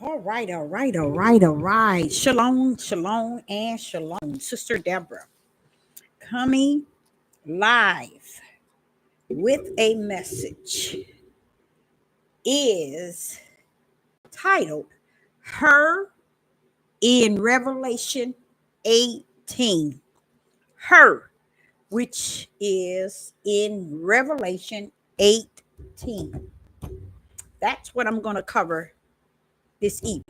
All right. Shalom, and shalom. Sister Deborah coming live with a message is titled Her in Revelation 18. Her, which is in Revelation 18. That's what I'm going to cover this evening.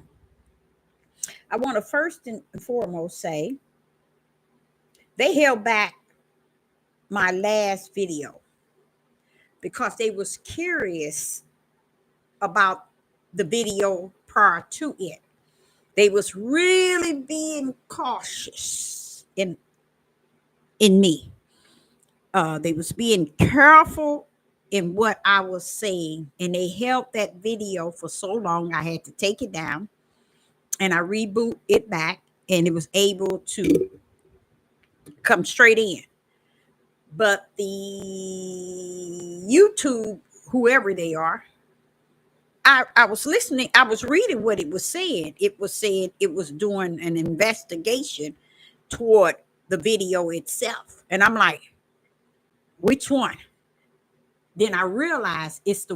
I want to first and foremost say they held back my last video because they was curious about the video prior to it. They was really being cautious in me. They was being careful in what I was saying, and they held that video for so long I had to take it down and I reboot it back, and it was able to come straight in. But the YouTube, whoever they are, I was listening, I was reading what it was saying. It was saying it was doing an investigation toward the video itself. And I'm like, which one? Then I realized it's the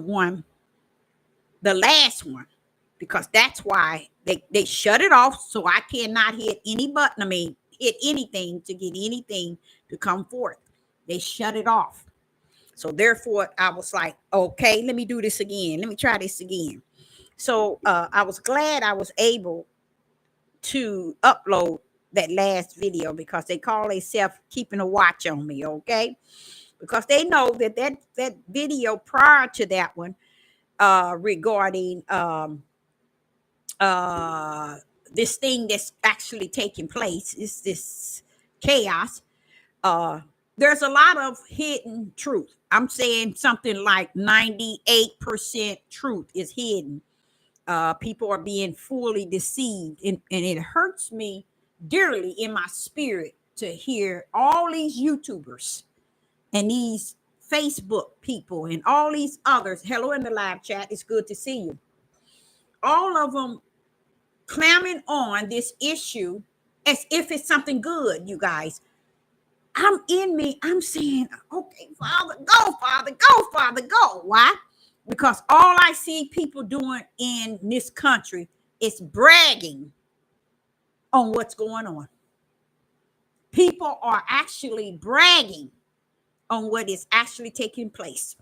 last one, because that's why they shut it off. So I cannot hit any button. Hit anything to get anything to come forth. They shut it off. So therefore, I was like, okay, let me do this again. Let me try this again. So I was glad I was able to upload that last video, because they call themselves keeping a watch on me, okay? Because they know that video prior to that one regarding this thing that's actually taking place, is this chaos. There's a lot of hidden truth. I'm saying something like 98% truth is hidden. People are being fully deceived, and it hurts me dearly in my spirit to hear all these YouTubers and these Facebook people and all these others. Hello in the live chat. It's good to see you. All of them clamming on this issue as if it's something good, you guys. I'm saying, okay, Father, go, Father, go, Father, go. Why? Because all I see people doing in this country is bragging on what's going on. People are actually bragging on what is actually taking place.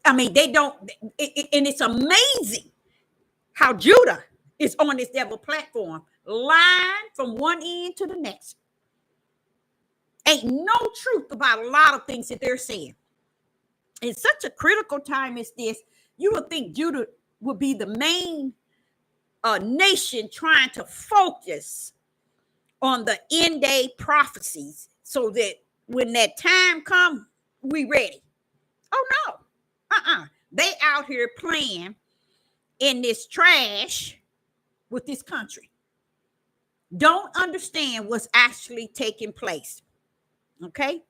They don't, and it's amazing how Judah is on this devil platform, lying from one end to the next. Ain't no truth about a lot of things that they're saying. In such a critical time as this, you would think Judah would be the main nation trying to focus on the end day prophecies, so that when that time comes, we ready. Oh no, they out here playing in this trash with this country. Don't understand what's actually taking place. Okay,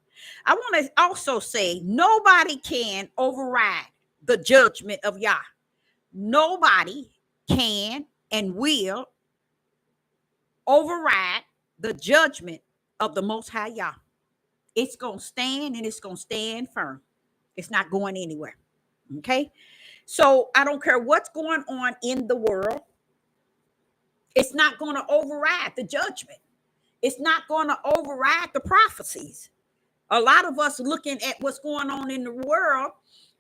I want to also say nobody can override the judgment of Yah. Nobody can and will override the judgment of the Most High Yah. It's going to stand, and it's going to stand firm. It's not going anywhere. Okay, so I don't care what's going on in the world. It's not going to override the judgment. It's not going to override the prophecies. A lot of us looking at what's going on in the world,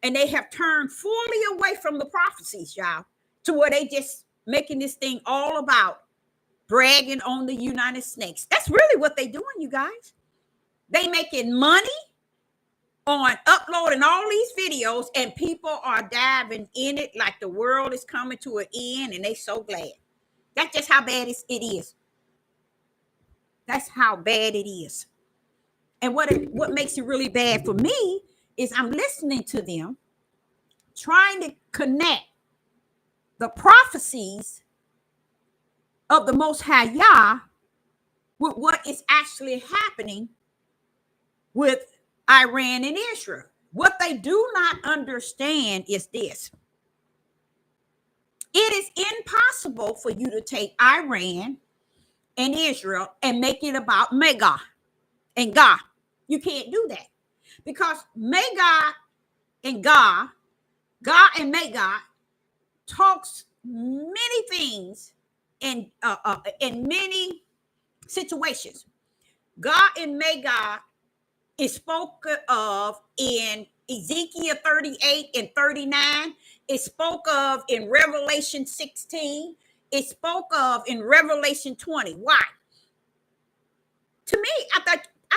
and they have turned fully away from the prophecies, y'all, to where they just making this thing all about bragging on the United Snakes. That's really what they doing, you guys. They making money on uploading all these videos, and people are diving in it like the world is coming to an end, and they so glad. That's just how bad it is. That's how bad it is. And what makes it really bad for me is I'm listening to them trying to connect the prophecies of the Most High Yah with what is actually happening with Iran and Israel. What they do not understand is this. It is impossible for you to take Iran and Israel and make it about Magog and God. You can't do that because Magog and God and Magog talks many things in many situations. God and Magog is spoken of in Ezekiel 38 and 39. It's spoke of in Revelation 16. It's spoke of in Revelation 20. Why? To me, I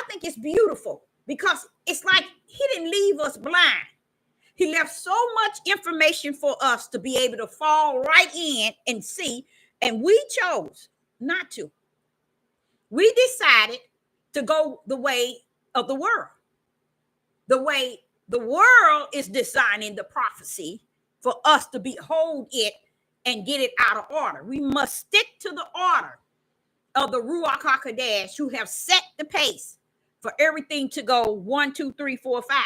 think it's beautiful because it's like he didn't leave us blind. He left so much information for us to be able to fall right in and see, and we chose not to. We decided to go the way of the world. The way the world is designing the prophecy for us to behold it and get it out of order. We must stick to the order of the Ruach HaKodesh, who have set the pace for everything to go 1, 2, 3, 4, 5.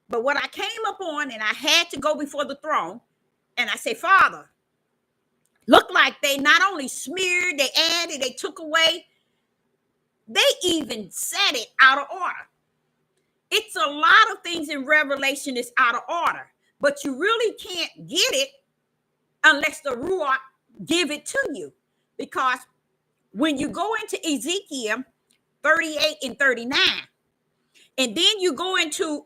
But what I came upon, and I had to go before the throne, and I say, Father, look like they not only smeared, they added, they took away, they even set it out of order. It's a lot of things in Revelation is out of order, but you really can't get it unless the Ruach give it to you. Because when you go into Ezekiel 38 and 39, and then you go into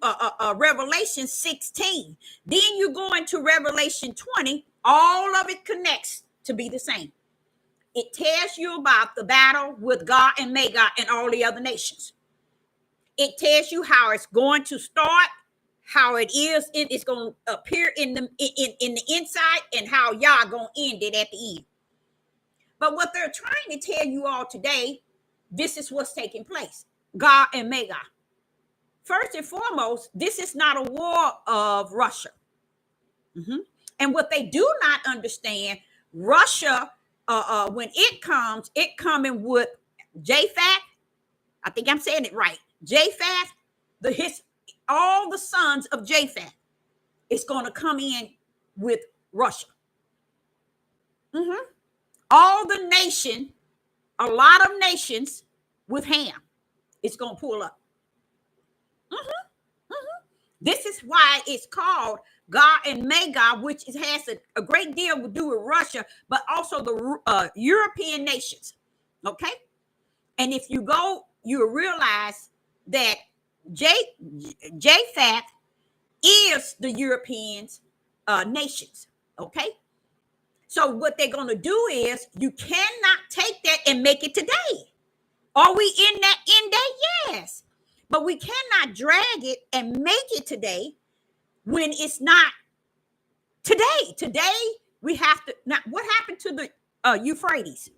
Revelation 16, then you go into Revelation 20, all of it connects to be the same. It tells you about the battle with God and Magog and all the other nations. It tells you how it's going to start, how it is, it's going to appear in the inside, and how y'all going to end it at the end. But what they're trying to tell you all today, this is what's taking place. God and Magog. First and foremost, this is not a war of Russia. And what they do not understand, Russia, when it comes, it coming with Japhet. I think I'm saying it right. Japhet, all the sons of Japhet is going to come in with Russia. All the nation, a lot of nations with Ham, it's going to pull up. This is why it's called God and Magog, which has a great deal to do with Russia, but also the European nations. Okay? And if you go, you'll realize that Japhet is the Europeans nations. Okay? So what they're going to do is you cannot take that and make it today. Are we in that end day? Yes. But we cannot drag it and make it today when it's not today. Today, we have to. Now, what happened to the Euphrates?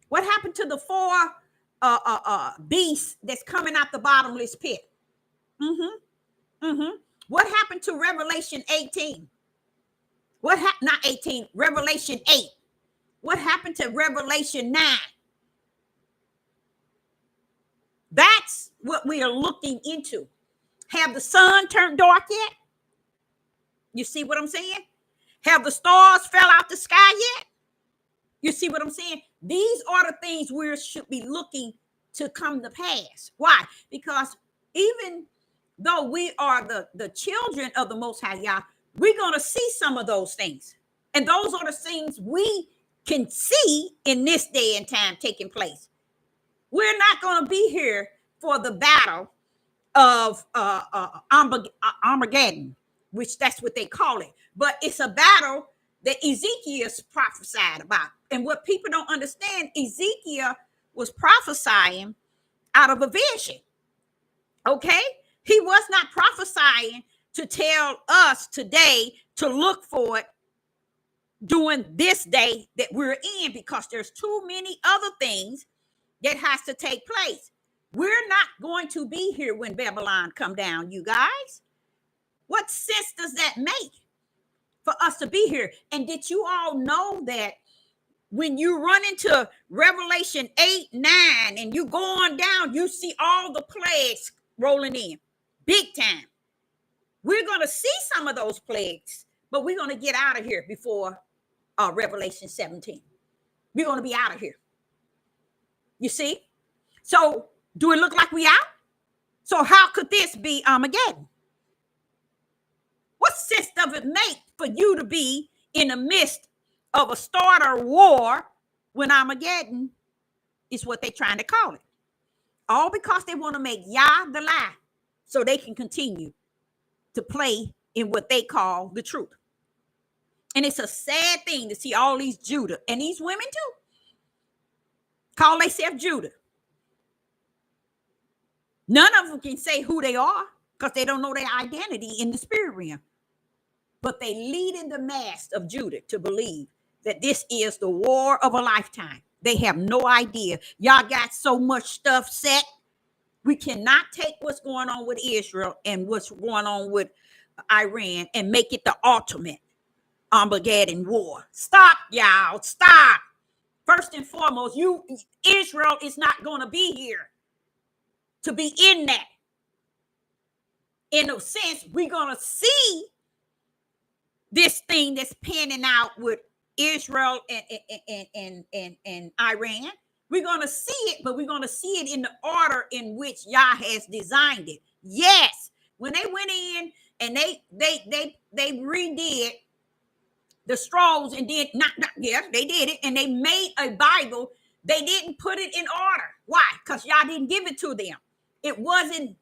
What happened to the 4 beasts that's coming out the bottomless pit? What happened to Revelation 18? Not 18, Revelation 8. What happened to Revelation 9? That's what we are looking into. Have the sun turned dark yet? You see what I'm saying? Have the stars fell out the sky yet? You see what I'm saying? These are the things we should be looking to come to pass. Why? Because even though we are the children of the Most High Yah, we're going to see some of those things. And those are the things we can see in this day and time taking place. We're not going to be here for the battle of Armageddon, which that's what they call it. But it's a battle that Ezekiel prophesied about. And what people don't understand, Ezekiel was prophesying out of a vision. Okay? He was not prophesying to tell us today to look for it during this day that we're in, because there's too many other things that has to take place. We're not going to be here when Babylon come down, you guys. What sense does that make for us to be here? And did you all know that when you run into Revelation 8, 9, and you go on down, you see all the plagues rolling in big time? We're going to see some of those plagues, but we're going to get out of here before Revelation 17. We're going to be out of here. You see? So do it look like we out? So how could this be Armageddon? What sense does it make for you to be in the midst of a starter war when Armageddon is what they're trying to call it? All because they want to make Yah the lie so they can continue to play in what they call the truth. And it's a sad thing to see all these Judah and these women too call themselves Judah. None of them can say who they are because they don't know their identity in the spirit realm. But they lead in the mass of Judah to believe that this is the war of a lifetime. They have no idea. Y'all got so much stuff set. We cannot take what's going on with Israel and what's going on with Iran and make it the ultimate Armageddon war. Stop, y'all. Stop. First and foremost, Israel is not going to be here to be in that. In a sense, we're going to see this thing that's panning out with Israel and Iran. We're going to see it, but we're going to see it in the order in which Yah has designed it. Yes, when they went in and they redid the scrolls and did they did it, and they made a Bible. They didn't put it in order. Why? Because Yah didn't give it to them. It wasn't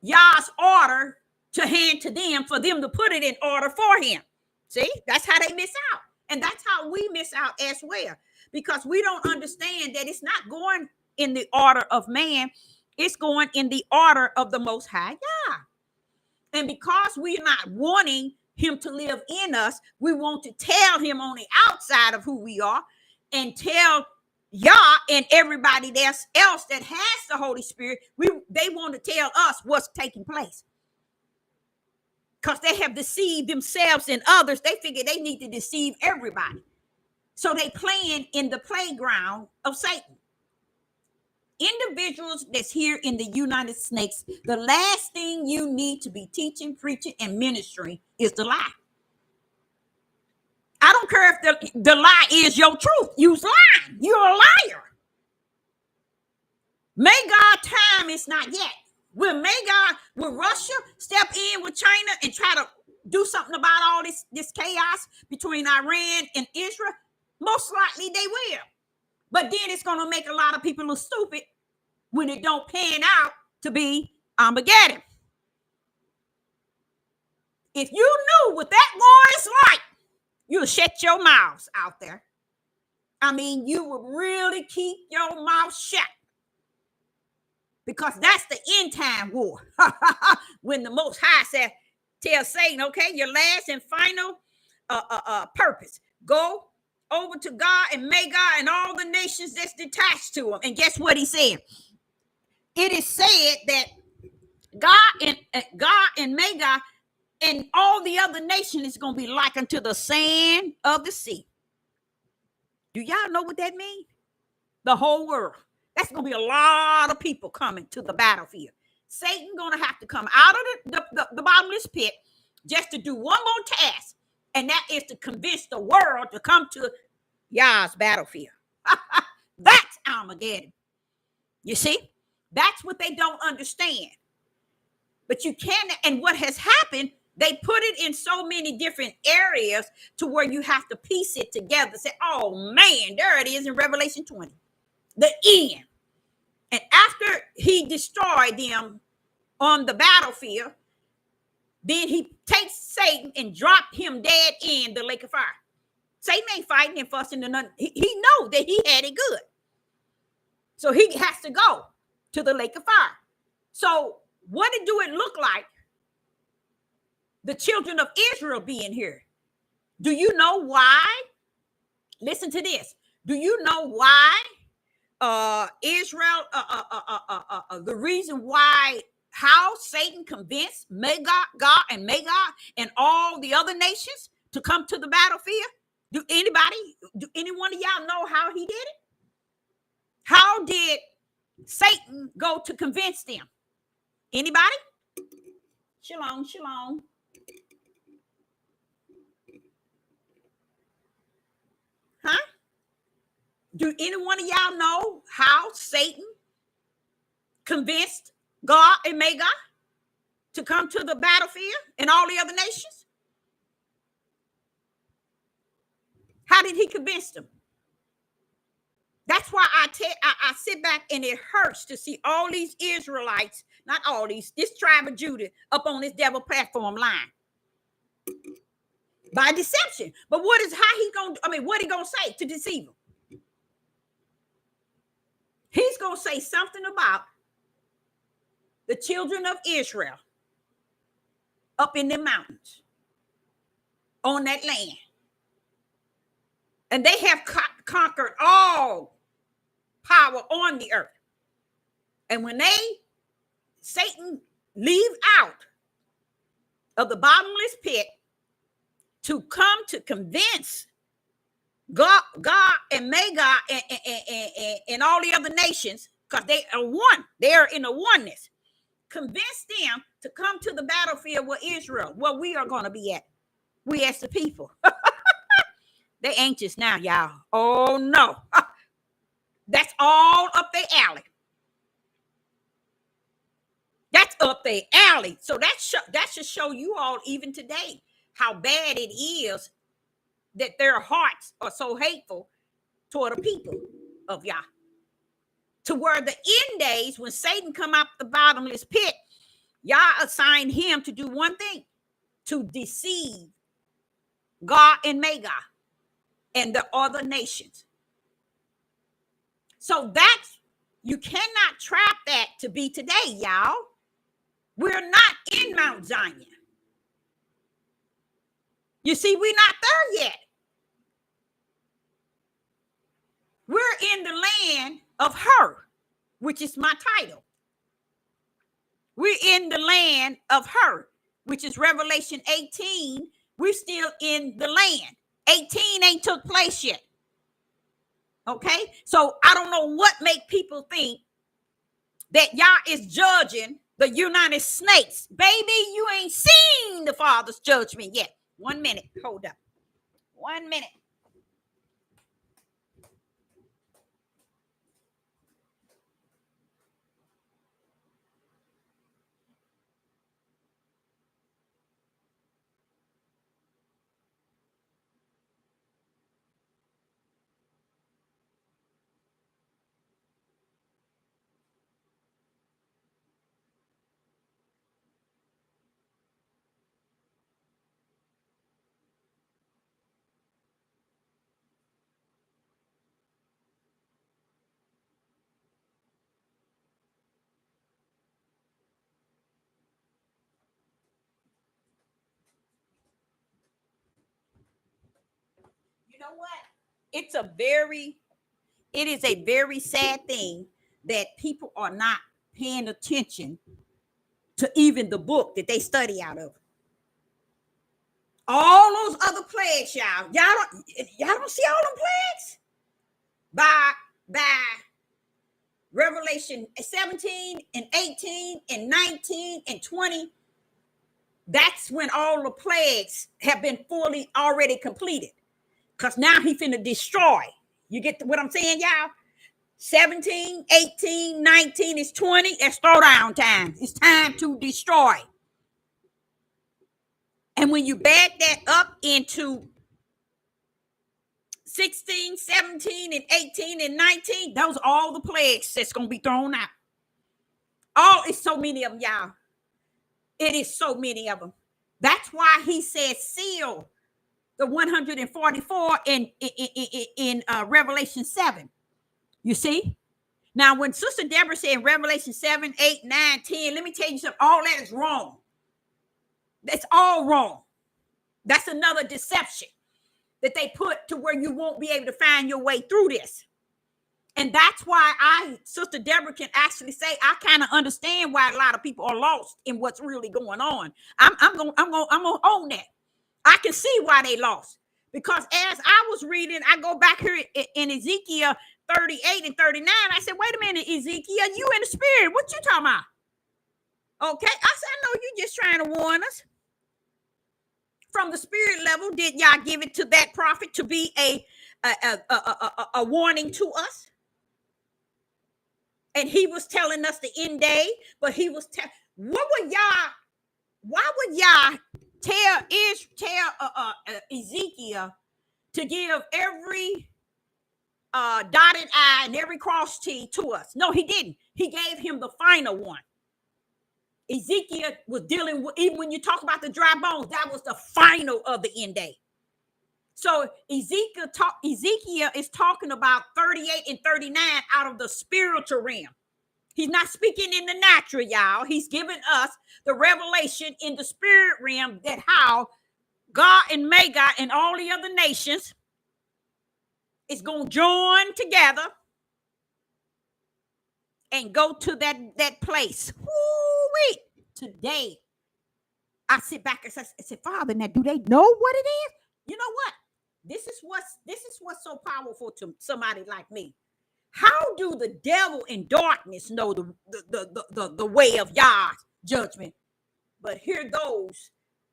Yah's order to hand to them for them to put it in order for him. See, that's how they miss out. And that's how we miss out as well, because we don't understand that it's not going in the order of man. It's going in the order of the Most High Yah. And because we're not wanting him to live in us, we want to tell him on the outside of who we are and tell Yah and everybody else that has the Holy Spirit. They want to tell us what's taking place. Because they have deceived themselves and others. They figure they need to deceive everybody. So they playing in the playground of Satan. Individuals that's here in the United States, the last thing you need to be teaching, preaching, and ministering is the lie. I don't care if the lie is your truth. You's lying. You're a liar. May God time is not yet. Will Russia step in with China and try to do something about all this chaos between Iran and Israel? Most likely they will. But then it's going to make a lot of people look stupid when it don't pan out to be Armageddon. If you knew what that war is like, you'll shut your mouths out there. I mean, you would really keep your mouth shut. Because that's the end time war. When the Most High tells Satan, okay, your last and final purpose. Go over to God and Magog and all the nations that's detached to him. And guess what he said? It is said that God and Magog and all the other nations is going to be like unto the sand of the sea. Do y'all know what that means? The whole world. That's going to be a lot of people coming to the battlefield. Satan going to have to come out of the bottomless pit just to do one more task, and that is to convince the world to come to Yah's battlefield. That's Armageddon. You see? That's what they don't understand. But you can't, and what has happened, they put it in so many different areas to where you have to piece it together. Say, oh man, there it is in Revelation 20. The end. And after he destroyed them on the battlefield, then he takes Satan and dropped him dead in the lake of fire. Satan ain't fighting and fussing and nothing. He knows that he had it good. So he has to go to the lake of fire. So what do it look like? The children of Israel being here. Do you know why? Listen to this. Do you know why Israel, the reason why, how Satan convinced God and all the other nations to come to the battlefield? Do any one of y'all know how he did it? How did Satan go to convince them? Anybody? Shalom. Do any one of y'all know how Satan convinced God and Magog to come to the battlefield and all the other nations? How did he convince them? That's why I sit back and it hurts to see all these Israelites, not all these, this tribe of Judah up on this devil platform line by deception. But what he gonna say to deceive them? He's gonna say something about the children of Israel up in the mountains on that land. And they have conquered all power on the earth. And when Satan leave out of the bottomless pit to come to convince God and Magog and all the other nations, because they are one, they are in a oneness, convince them to come to the battlefield with Israel, where we are going to be at. We as the people. They anxious now, y'all. Oh no. That's all up their alley. That's up their alley. So that should show you all even today how bad it is that their hearts are so hateful toward the people of Yah. To where the end days, when Satan come out the bottomless pit, Yah assigned him to do one thing: to deceive God and Magog and the other nations. So that's, you cannot trap that to be today, y'all. We're not in Mount Zion. You see, we're not there yet. We're in the land of her, which is my title. We're in the land of her, which is Revelation 18. We're still in the land. 18 ain't took place yet. Okay? So I don't know what make people think that Yah is judging the United States. Baby, you ain't seen the Father's judgment yet. 1 minute. Hold up. 1 minute. You know what? It is a very sad thing that people are not paying attention to even the book that they study out of. All those other plagues, y'all don't see all them plagues? By Revelation 17 and 18 and 19 and 20, that's when all the plagues have been fully already completed. Because now he finna destroy. You get what I'm saying, y'all? 17, 18, 19 is 20. That's throwdown time. It's time to destroy. And when you back that up into 16, 17, and 18, and 19, those are all the plagues that's going to be thrown out. It's so many of them, y'all. It is so many of them. That's why he said seal the 144 in Revelation 7. You see? Now, when Sister Deborah said in Revelation 7, 8, 9, 10, let me tell you something. All that is wrong. That's all wrong. That's another deception that they put to where you won't be able to find your way through this. And that's why Sister Deborah can actually say, I kind of understand why a lot of people are lost in what's really going on. I'm gonna own that. I can see why they lost. Because as I was reading, I go back here in Ezekiel 38 and 39. I said, wait a minute, Ezekiel, you in the spirit. What you talking about? Okay. I said, I know you're just trying to warn us. From the spirit level, did y'all give it to that prophet to be a a warning to us. And he was telling us the end day, but he was why would y'all tell Ezekiel to give every dotted I and every cross T to us? No, he didn't. He gave him the final one. Ezekiel was dealing with, even when you talk about the dry bones, that was the final of the end day. So Ezekiel is talking about 38 and 39 out of the spiritual realm. He's not speaking in the natural, y'all. He's giving us the revelation in the spirit realm that how God and Magog and all the other nations is going to join together and go to that place. Woo-wee. Today, I sit back and say, Father, now do they know what it is? You know what? This is what's so powerful to somebody like me. How do the devil in darkness know the way of Yah's judgment? But here those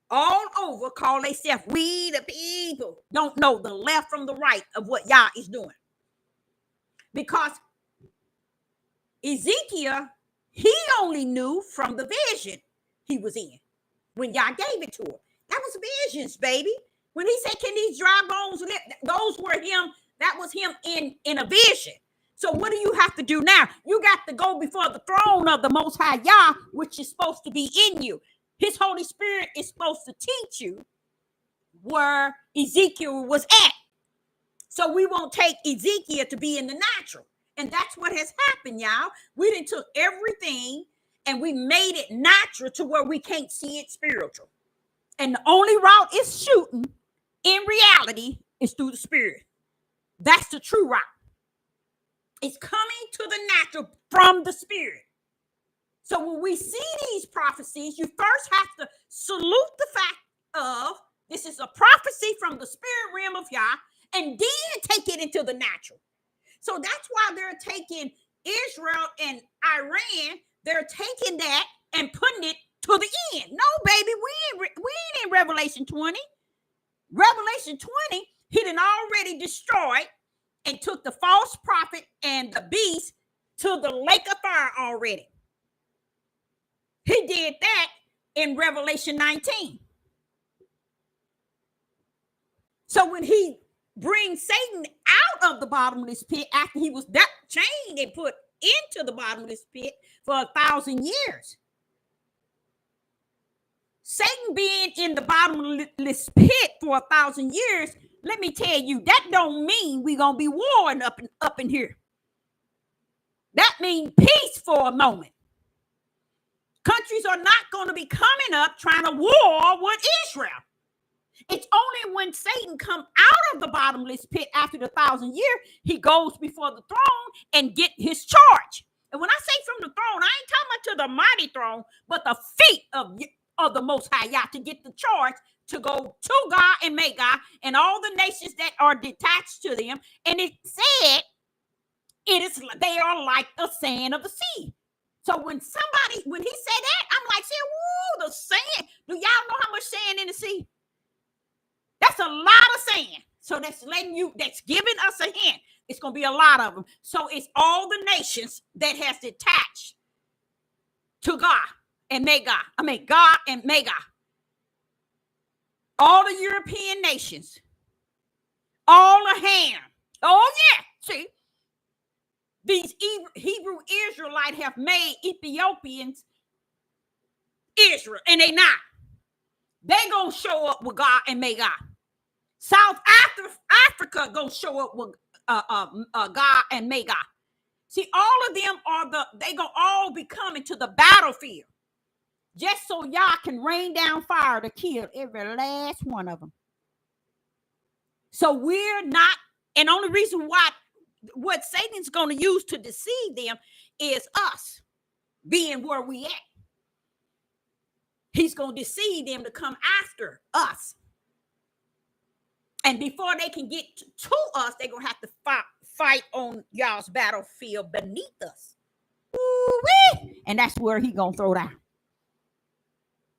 all over call themselves we the people don't know the left from the right of what Yah is doing. Because Ezekiel, he only knew from the vision he was in when Yah gave it to him. That was visions, baby. When he said, can these dry bones live? Those were him. That was him in a vision. So what do you have to do now? You got to go before the throne of the Most High Yah, which is supposed to be in you. His Holy Spirit is supposed to teach you where Ezekiel was at. So we won't take Ezekiel to be in the natural. And that's what has happened, y'all. We done took everything and we made it natural to where we can't see it spiritual. And the only route it's shooting in reality is through the spirit. That's the true route. It's coming to the natural from the spirit. So when we see these prophecies, you first have to salute the fact of this is a prophecy from the spirit realm of Yah, and then take it into the natural. So that's why they're taking Israel and Iran, they're taking that and putting it to the end. No, baby, we ain't in Revelation 20. Revelation 20, he done already destroyed and took the false prophet and the beast to the lake of fire already. He did that in Revelation 19. So when he brings Satan out of the bottomless pit after he was that chained and put into the bottomless pit for 1,000 years, Satan being in the bottomless pit for 1,000 years, let me tell you, that don't mean we're going to be warring up in here. That means peace for a moment. Countries are not going to be coming up trying to war with Israel. It's only when Satan come out of the bottomless pit after the 1,000 years, he goes before the throne and get his charge. And when I say from the throne, I ain't talking about to the mighty throne, but the feet of the Most High Yah to get the charge to go to God and Magog and all the nations that are detached to them. And it said, they are like the sand of the sea. So when he said that, I'm like, woo, the sand. Do y'all know how much sand in the sea? That's a lot of sand. So that's giving us a hint. It's going to be a lot of them. So it's all the nations that has detached to God and Magog. God and Magog. All the European nations. All the Ham. Oh, yeah. See, these Hebrew Israelites have made Ethiopians Israel, and they not. They gonna show up with God and Magog. South Africa gonna show up with God and Magog. See, all of them they gonna all be coming to the battlefield, just so y'all can rain down fire to kill every last one of them. So we're not, and only reason why what Satan's gonna use to deceive them is us being where we at. He's going to deceive them to come after us. And before they can get to us, they're going to have to fight on y'all's battlefield beneath us. Ooh-wee! And that's where he's going to throw down.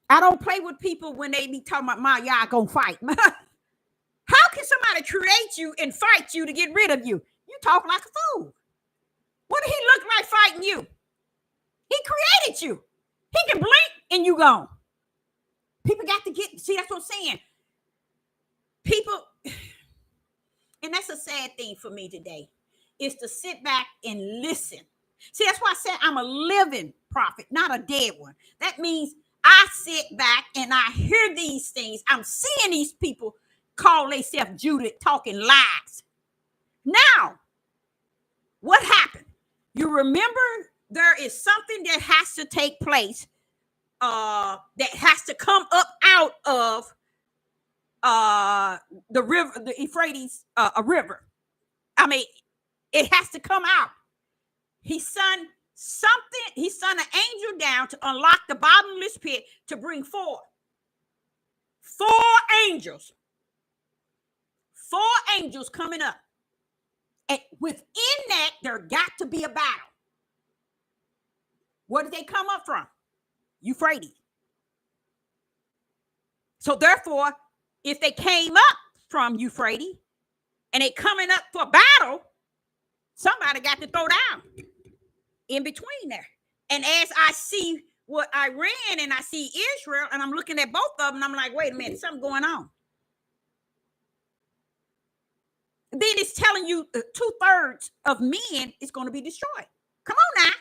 I don't play with people when they be talking about y'all going to fight. How can can somebody create you and fight you to get rid of you? You talk like a fool. What did he look like fighting you? He created you. He can blink and you gone. People got to get, see, that's what I'm saying. People, and that's a sad thing for me today, is to sit back and listen. See, that's why I said I'm a living prophet, not a dead one. That means I sit back and I hear these things. I'm seeing these people call themselves Judah talking lies. Now, what happened? You remember there is something that has to take place, that has to come up out of the river, the Euphrates, a river. I mean, it has to come out. He sent something. He sent an angel down to unlock the bottomless pit to bring forth 4 angels. 4 angels coming up. And within that, there got to be a battle. Where did they come up from? Euphrates. So therefore, if they came up from Euphrates and they coming up for battle, somebody got to throw down in between there. And as I see what Iran and I see Israel, and I'm looking at both of them, I'm like, wait a minute, something going on. Then it's telling you 2/3 of men is going to be destroyed. Come on now.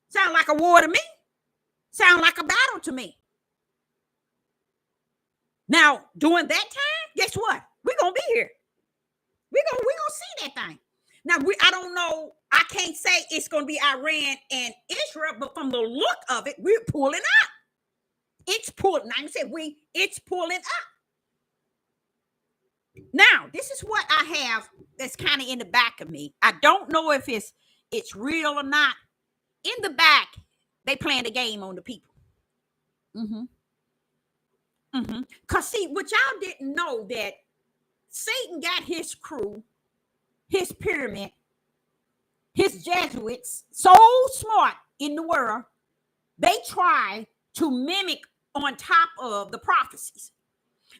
Sound like a war to me. Sound like a battle to me. Now, during that time, guess what? We're going to be here. We're gonna see that thing. Now, I don't know. I can't say it's going to be Iran and Israel, but from the look of it, we're pulling up. It's pulling. I said it's pulling up. Now, this is what I have that's kind of in the back of me. I don't know if it's real or not. In the back, they playing the game on the people. Because see, what y'all didn't know, that Satan got his crew, his pyramid, his Jesuits, so smart in the world, they try to mimic on top of the prophecies.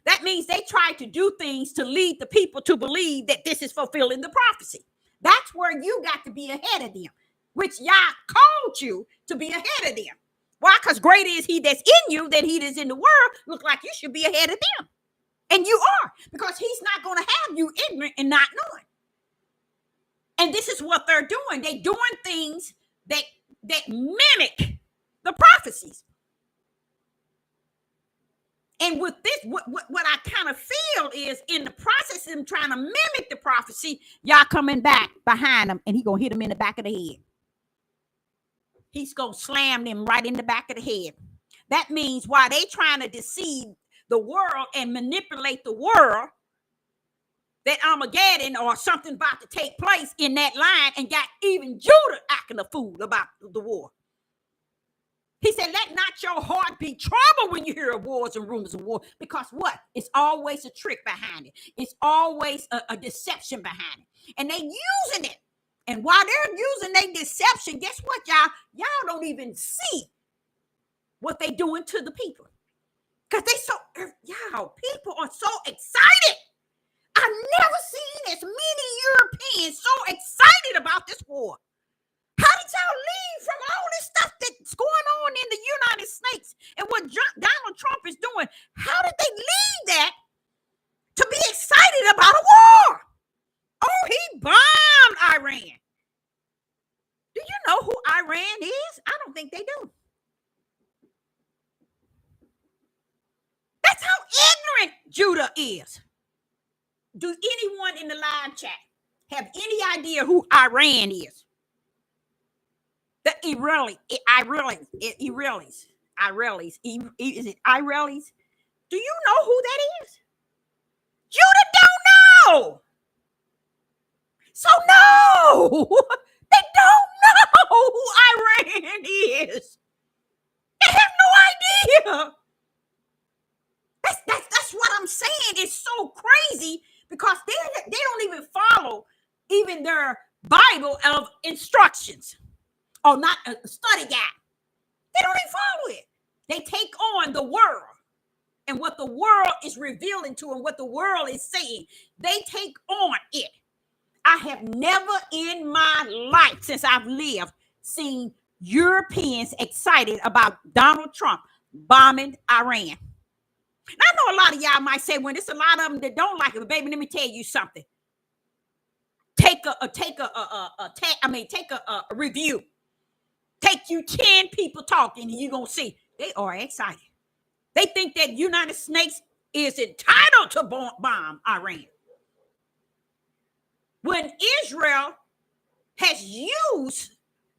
That means they try to do things to lead the people to believe that this is fulfilling the prophecy. That's where you got to be ahead of them, which Yah called you to be ahead of them. Why? Because greater is he that's in you than he that's in the world. Look like you should be ahead of them. And you are, because he's not going to have you ignorant and not knowing. And this is what they're doing. They're doing things that mimic the prophecies. And with this, what I kind of feel is, in the process of them trying to mimic the prophecy, y'all coming back behind them, and he going to hit them in the back of the head. He's going to slam them right in the back of the head. That means while they trying to deceive the world and manipulate the world, that Armageddon or something about to take place in that line, and got even Judah acting a fool about the war. He said, let not your heart be troubled when you hear of wars and rumors of war, because what? It's always a trick behind it. It's always a deception behind it. And they using it. And while they're using their deception, guess what, y'all? Y'all don't even see what they doing to the people. Because y'all, people are so excited. I've never seen as many Europeans so excited about this war. How did y'all leave from all this stuff that's going on in the United States and what Donald Trump is doing? How did they leave that to be excited about a war? Oh, he bombed Iran. Do you know who Iran is? I don't think they do. That's how ignorant Judah is. Do anyone in the live chat have any idea who Iran is? The Israelis. Is it Israelis? Do you know who that is? Judah don't know. So no, they don't know who Iran is. They have no idea. That's what I'm saying. It's so crazy, because they don't even follow even their Bible of instructions, or not a study guide. They don't even follow it. They take on the world and what the world is revealing to and what the world is saying. They take on it. I have never in my life, since I've lived, seen Europeans excited about Donald Trump bombing Iran. And I know a lot of y'all might say, well, there's a lot of them that don't like it, but baby, let me tell you something. Take a review. Take you 10 people talking, and you're gonna see they are excited. They think that United States is entitled to bomb Iran. When Israel has used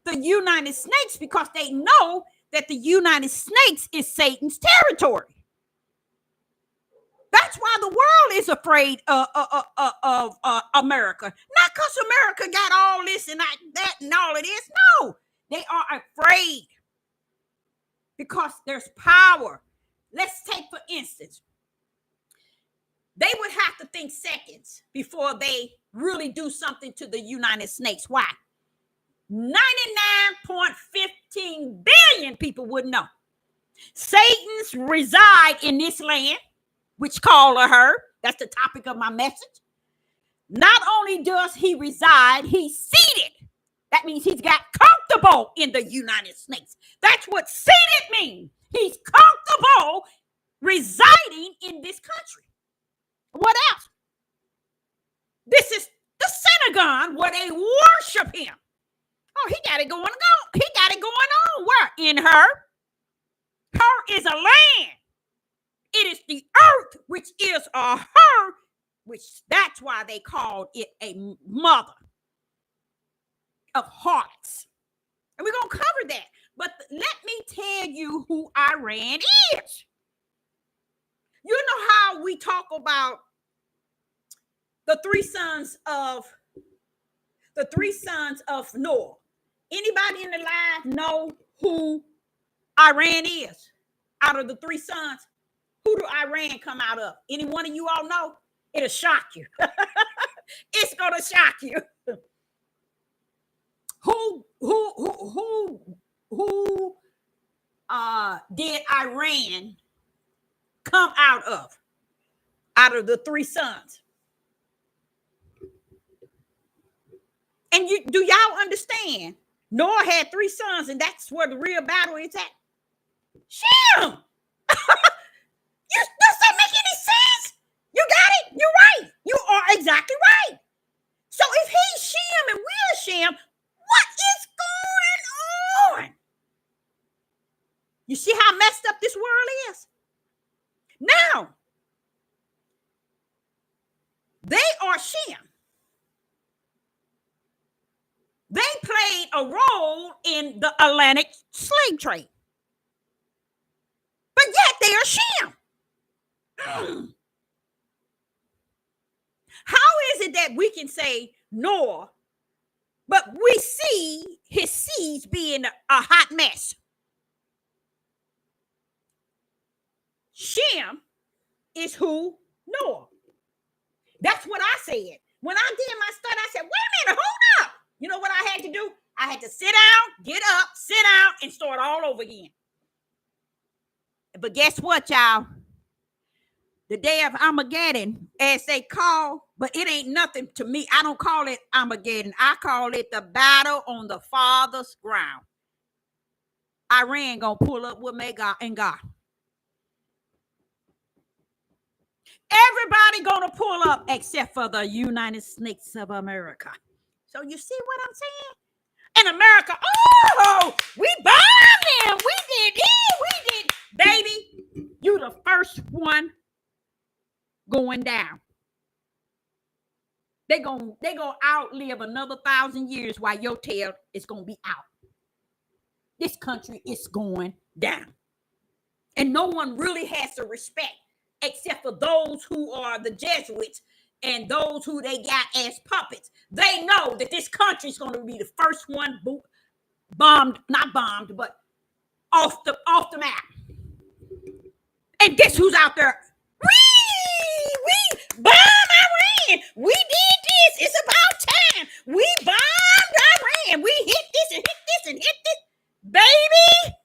the United States because they know that the United States is Satan's territory. That's why the world is afraid of America. Not because America got all this and that and all of this. No, they are afraid because there's power. Let's take, for instance, they would have to think seconds before they really do something to the United States. Why? 99.15 billion people wouldn't know. Satan's reside in this land, which call her. That's the topic of my message. Not only does he reside, he's seated. That means he's got comfortable in the United States. That's what seated means. He's comfortable residing in this country. What else? This is the synagogue where they worship him. Oh, he got it going on. He got it going on. Where? In her. Her is a land. It is the earth, which is a her, which that's why they called it a mother of hearts. And we're going to cover that. But let me tell you who Iran is. You know how we talk about the three sons of Noah. Anybody in the live know who Iran is? Out of the three sons, who do Iran come out of? Any one of you all know? It'll shock you. It's gonna shock you. Who did Iran come out of? Out of the three sons. And do y'all understand? Noah had three sons, and that's where the real battle is at. Shem! Does that make any sense? You got it? You're right. You are exactly right. So if he's Shem and we're Shem, what is going on? You see how messed up this world is? Now, they are Shem. They played a role in the Atlantic slave trade. But yet they are Shem. How is it that we can say Noah, but we see his seeds being a hot mess? Shem is who? Noah. That's what I said. When I did my study, I said, wait a minute, hold up. You know what I had to do? I had to sit down, get up, sit down, and start all over again. But guess what, y'all? The day of Armageddon, as they call, but it ain't nothing to me. I don't call it Armageddon. I call it the battle on the farthest ground. Iran gonna pull up with Magog and God. Everybody gonna pull up except for the United States of America. So you see what I'm saying? In America, oh, we bombed them. We did it. We did. Baby, you the first one going down. They gonna outlive another 1,000 years while your tail is gonna be out. This country is going down. And no one really has to respect except for those who are the Jesuits and those who they got as puppets. They know that this country is going to be the first one bombed, not bombed, but off the map. And guess who's out there? We bombed Iran. We did this. It's about time. We bombed Iran. We hit this and hit this and hit this. Baby,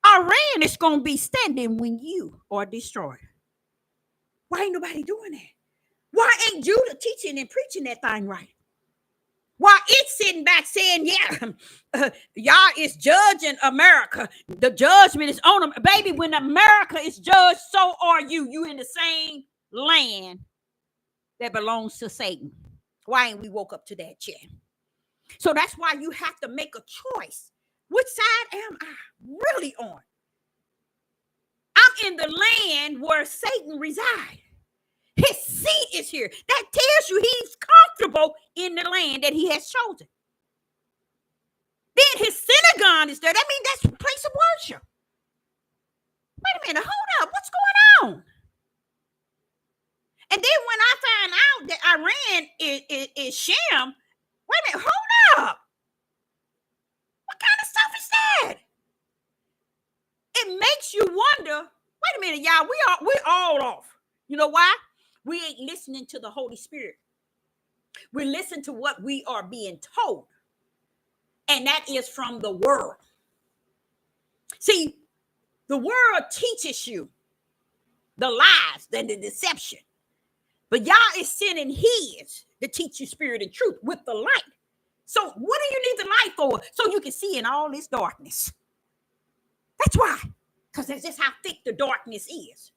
Iran is going going to be standing when you are destroyed? Why ain't nobody doing that? Why ain't Judah teaching and preaching that thing right? Why it's sitting back saying, yeah, y'all is judging America. The judgment is on them. Baby, when America is judged, so are you. You in the same land that belongs to Satan. Why ain't we woke up to that yet? So that's why you have to make a choice. Which side am I really on? I'm in the land where Satan resides. His seat is here. That tells you he's comfortable in the land that he has chosen. Then his synagogue is there. That means that's a place of worship. Wait a minute. Hold up. What's going on? And then when I find out that Iran is Shem, wait a minute. Hold up. What kind of stuff is that? It makes you wonder. Wait a minute, y'all. We're all off. You know why? We ain't listening to the Holy Spirit. We listen to what we are being told. And that is from the world. See, the world teaches you the lies and the deception. But Yah is sending his to teach you spirit and truth with the light. So what do you need the light for? So you can see in all this darkness. That's why. Because that's just how thick the darkness is.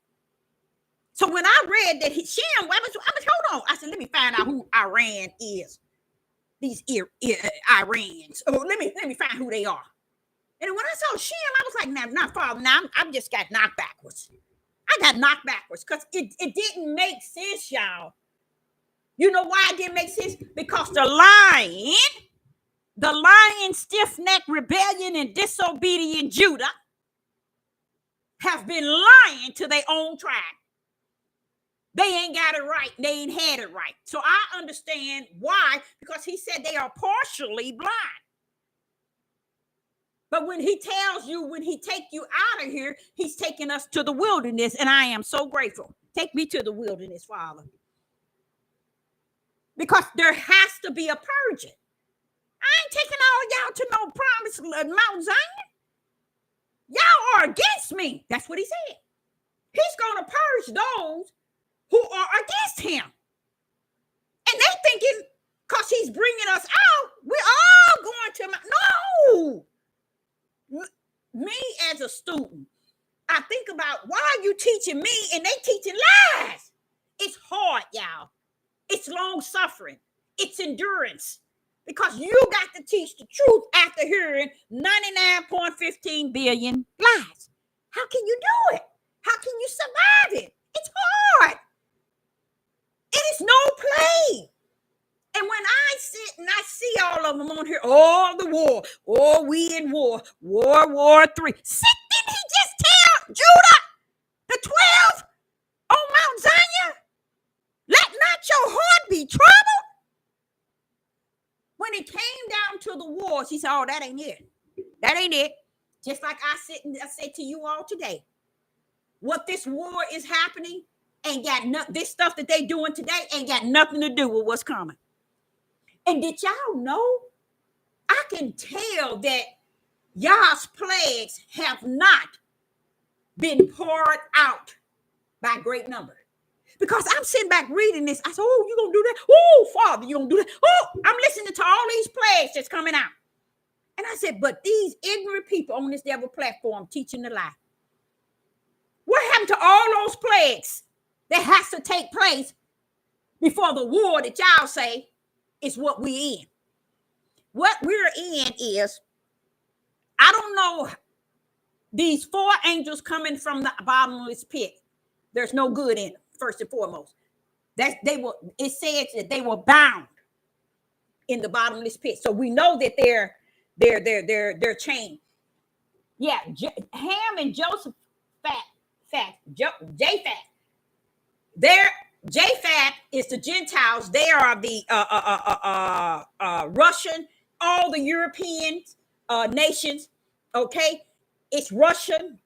So when I read that Shem, I was hold on. I said, let me find out who Iran is. These Iranians. Oh, let me find who they are. And when I saw Shem, I was like, nah, Father, now I'm just got knocked backwards. I got knocked backwards because it didn't make sense, y'all. You know why it didn't make sense? Because the lying, stiff-necked, rebellion, and disobedient Judah have been lying to their own tribe. They ain't got it right. They ain't had it right. So I understand why, because he said they are partially blind. But when he tells you, when he take you out of here, he's taking us to the wilderness, and I am so grateful. Take me to the wilderness, Father. Because there has to be a purging. I ain't taking all y'all to no promised Mount Zion. Y'all are against me. That's what he said. He's going to purge those who are against him. And they thinking, because he's bringing us out, we're all going to no. Me as a student, I think about, why are you teaching me and they teaching lies? It's hard, y'all. It's long suffering. It's endurance. Because you got to teach the truth after hearing 99.15 billion lies. How can you do it? How can you survive it? It's hard. It is no play. And when I sit and I see all of them on here, all the war, oh, we in war, War 3. Didn't he just tell Judah, the 12 on Mount Zion, let not your heart be troubled? When it came down to the wars, he said, oh, that ain't it. That ain't it. Just like I said to you all today, what this war is happening ain't got this stuff that they doing today ain't got nothing to do with what's coming. And did y'all know? I can tell that Yah's plagues have not been poured out by great number. Because I'm sitting back reading this. I said, oh, you gonna do that? Oh, Father, you gonna do that? Oh, I'm listening to all these plagues that's coming out. And I said, but these ignorant people on this devil platform teaching the lie. What happened to all those plagues that has to take place before the war that y'all say is what we're in? What we're in is, I don't know, these 4 angels coming from the bottomless pit. There's no good in them, first and foremost. It says that they were bound in the bottomless pit. So we know that they're chained. Yeah, Ham and Joseph Japhet. Japhet is the Gentiles. They are the Russian, all the European nations. Okay, it's Russian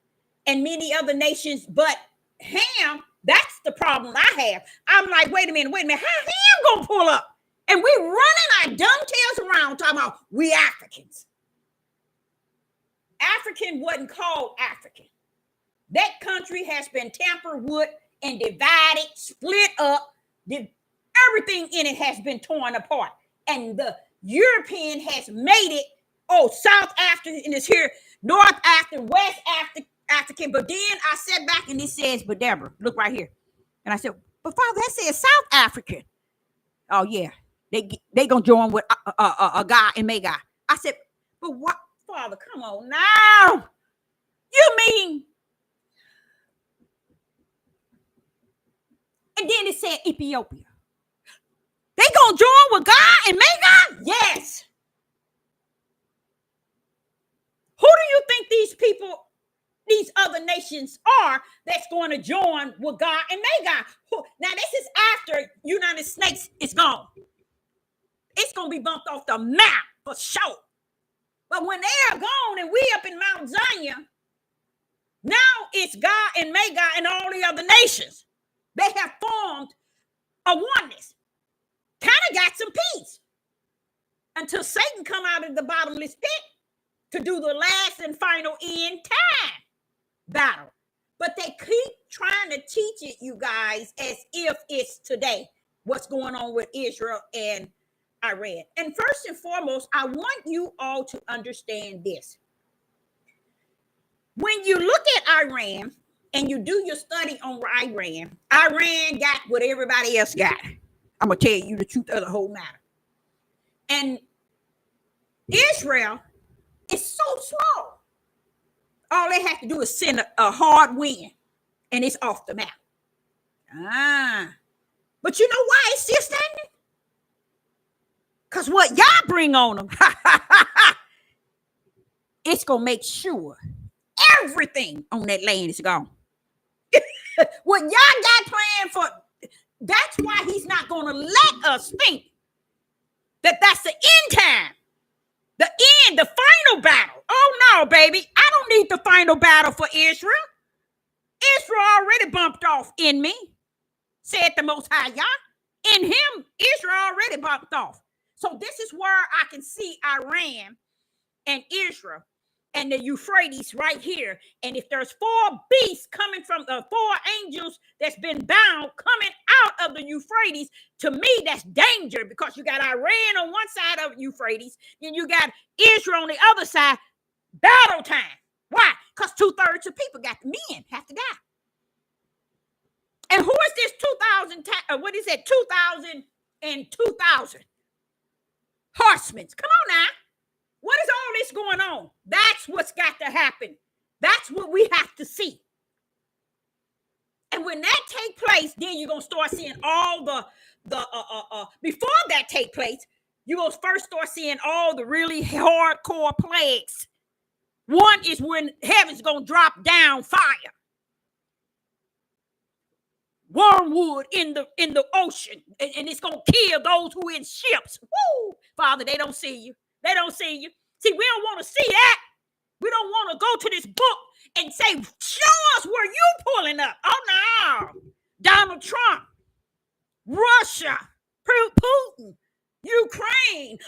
and many other nations. But Ham, that's the problem I have. I'm like, wait a minute. How Ham gonna pull up? And we running our dumb tails around talking about we Africans. African wasn't called African. That country has been tampered with and divided, split up. Everything in it has been torn apart. And the European has made it, South African is here, North African, West African. But then I sat back and it says, but Deborah, look right here. And I said, but Father, that says South African. Oh, yeah. They going to join with a guy and May guy. I said, but what, Father, come on now. You mean? And then it said Ethiopia. They gonna join with God and make God? Yes. Who do you think these people, these other nations are that's going to join with God and make God? Now, this is after United States is gone. It's going to be bumped off the map for sure. But when they are gone and we up in Mount Zion, now it's God and May God and all the other nations. They have formed a oneness. Kind of got some peace until Satan come out of the bottomless pit to do the last and final end time battle. But they keep trying to teach it, you guys, as if it's today, what's going on with Israel and Iran. And first and foremost, I want you all to understand this. When you look at Iran and you do your study on Iran got what everybody else got. I'm going to tell you the truth of the whole matter. And Israel is so small. All they have to do is send a hard wind, and it's off the map. But you know why it's still standing? Because what y'all bring on them, it's going to make sure everything on that land is gone. What y'all got planned for, that's why he's not going to let us think that that's the end time. The end, the final battle. Oh, no, baby. I don't need the final battle for Israel. Israel already bumped off in me, said the Most High Yah. In him, Israel already bumped off. So this is where I can see Iran and Israel and the Euphrates right here. And if there's four beasts coming from the four angels that's been bound coming out of the Euphrates, to me, that's danger, because you got Iran on one side of Euphrates, then you got Israel on the other side. Battle time. Why? Because 2/3 of people got men have to die. And who is this 2,000? What is it? 2,000 and 2,000 horsemen. Come on now. What is all this going on? That's what's got to happen. That's what we have to see. And when that take place, then you're going to start seeing all the before that take place, you're going to first start seeing all the really hardcore plagues. One is when heaven's going to drop down fire. Wormwood in the ocean, and it's going to kill those who in ships. Woo! Father, they don't see you. They don't see you. See, we don't want to see that. We don't want to go to this book and say, show us where you pulling up. Oh, no. Donald Trump, Russia, Putin, Ukraine,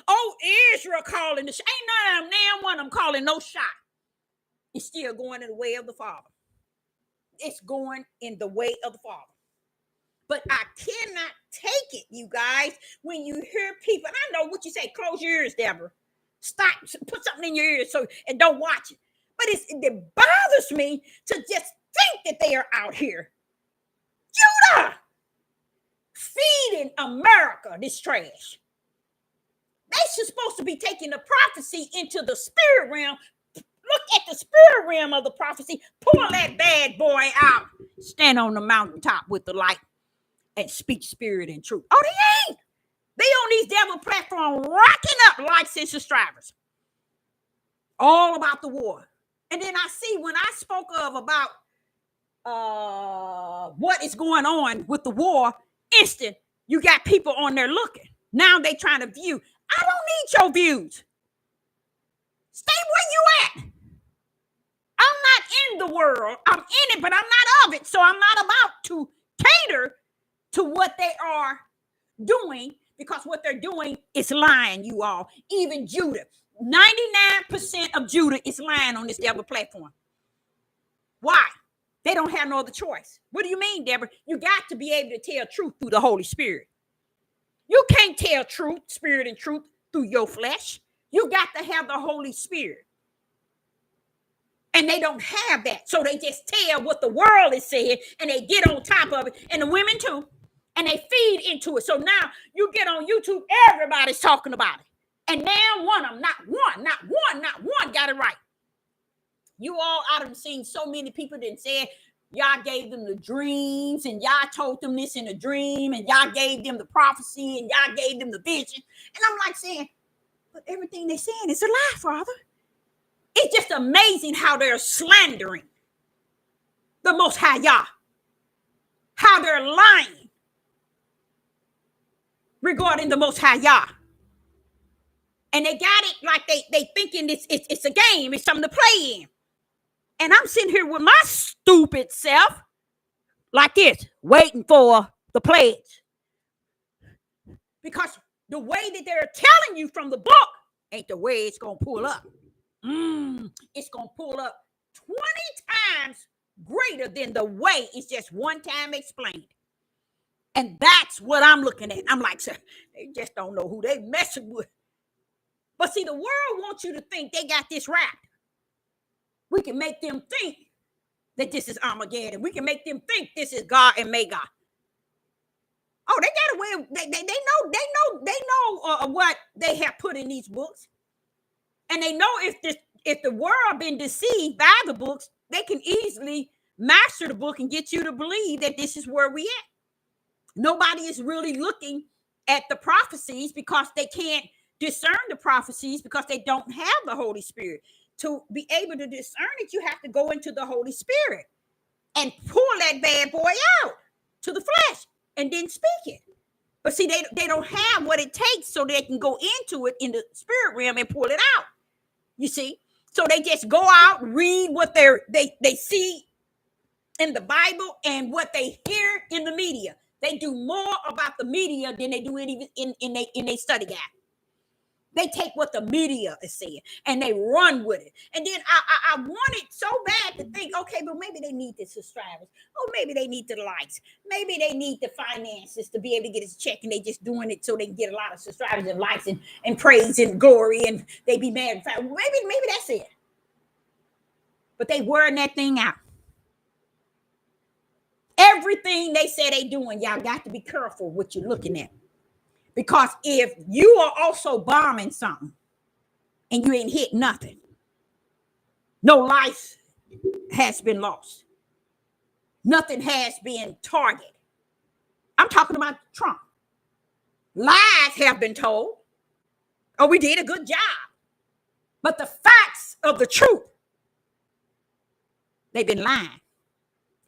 Israel calling the shot. Ain't none of them, damn one of them calling no shot. It's still going in the way of the Father. It's going in the way of the Father. But I cannot take it, you guys, when you hear people. And I know what you say. Close your ears, Deborah. Stop. Put something in your ears and don't watch it. But it bothers me to just think that they are out here. Judah! Feeding America this trash. They're supposed to be taking the prophecy into the spirit realm. Look at the spirit realm of the prophecy. Pull that bad boy out. Stand on the mountaintop with the light and speak spirit and truth. Oh, they ain't. They on these devil platforms rocking up like census drivers. All about the war. And then I see when I spoke about what is going on with the war, instant, you got people on there looking. Now they trying to view. I don't need your views. Stay where you at. I'm not in the world. I'm in it, but I'm not of it. So I'm not about to cater to what they are doing, because what they're doing is lying, you all. Even Judah. 99% of Judah is lying on this devil platform. Why? They don't have no other choice. What do you mean, Deborah? You got to be able to tell truth through the Holy Spirit. You can't tell truth, spirit and truth through your flesh. You got to have the Holy Spirit. And they don't have that. So they just tell what the world is saying and they get on top of it. And the women too. And they feed into it. So now you get on YouTube, everybody's talking about it. And now one of them, not one got it right. You all out of seen so many people that said y'all gave them the dreams and y'all told them this in a dream and y'all gave them the prophecy and y'all gave them the vision. And I'm like saying, but everything they're saying is a lie, Father. It's just amazing how they're slandering the Most High Yah, how they're lying regarding the Most High Yah. And they got it like they thinking it's a game, it's something to play in. And I'm sitting here with my stupid self like this, waiting for the pledge. Because the way that they're telling you from the book ain't the way it's going to pull up. It's going to pull up 20 times greater than the way it's just one time explained. And that's what I'm looking at. I'm like, they just don't know who they messing with. But see, the world wants you to think they got this wrapped. We can make them think that this is Armageddon. We can make them think this is God and Magog. Oh, they got a way of, they know what they have put in these books. And they know if the world been deceived by the books, they can easily master the book and get you to believe that this is where we at. Nobody is really looking at the prophecies because they can't discern the prophecies because they don't have the Holy Spirit. To be able to discern it, you have to go into the Holy Spirit and pull that bad boy out to the flesh and then speak it. But see, they don't have what it takes so they can go into it in the spirit realm and pull it out. You see? So they just go out, read what they see in the Bible and what they hear in the media. They do more about the media than they do even in their study guide. They take what the media is saying and they run with it. And then I wanted so bad to think, okay, but maybe they need the subscribers. Oh, maybe they need the likes. Maybe they need the finances to be able to get his check and they just doing it so they can get a lot of subscribers and likes and praise and glory and they be mad. Maybe that's it. But they wearing that thing out. Everything they say they doing, y'all got to be careful what you're looking at. Because if you are also bombing something and you ain't hit nothing, no life has been lost. Nothing has been targeted. I'm talking about Trump. Lies have been told. Oh, we did a good job. But the facts of the truth, they've been lying.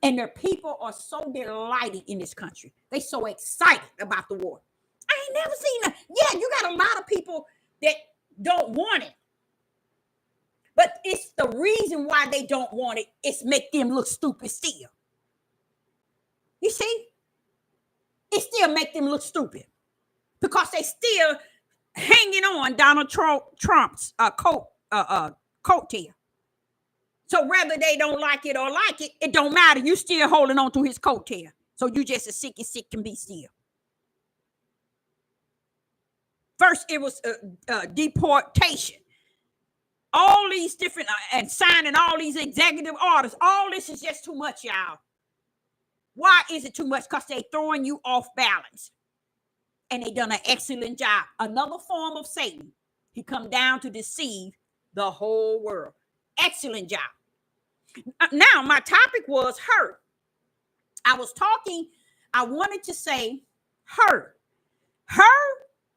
And their people are so delighted in this country. They so excited about the war. I ain't never seen that. Yeah, you got a lot of people that don't want it. But it's the reason why they don't want it. It's make them look stupid still. You see? It still make them look stupid. Because they still hanging on Donald Trump's coattail. So whether they don't like it or like it, it don't matter. You still holding on to his coattail. So you just as sick can be still. First, it was deportation. All these different and signing all these executive orders. All this is just too much, y'all. Why is it too much? Because they throwing you off balance. And they done an excellent job. Another form of Satan. He come down to deceive the whole world. Excellent job. Now, my topic was her. I wanted to say her. Her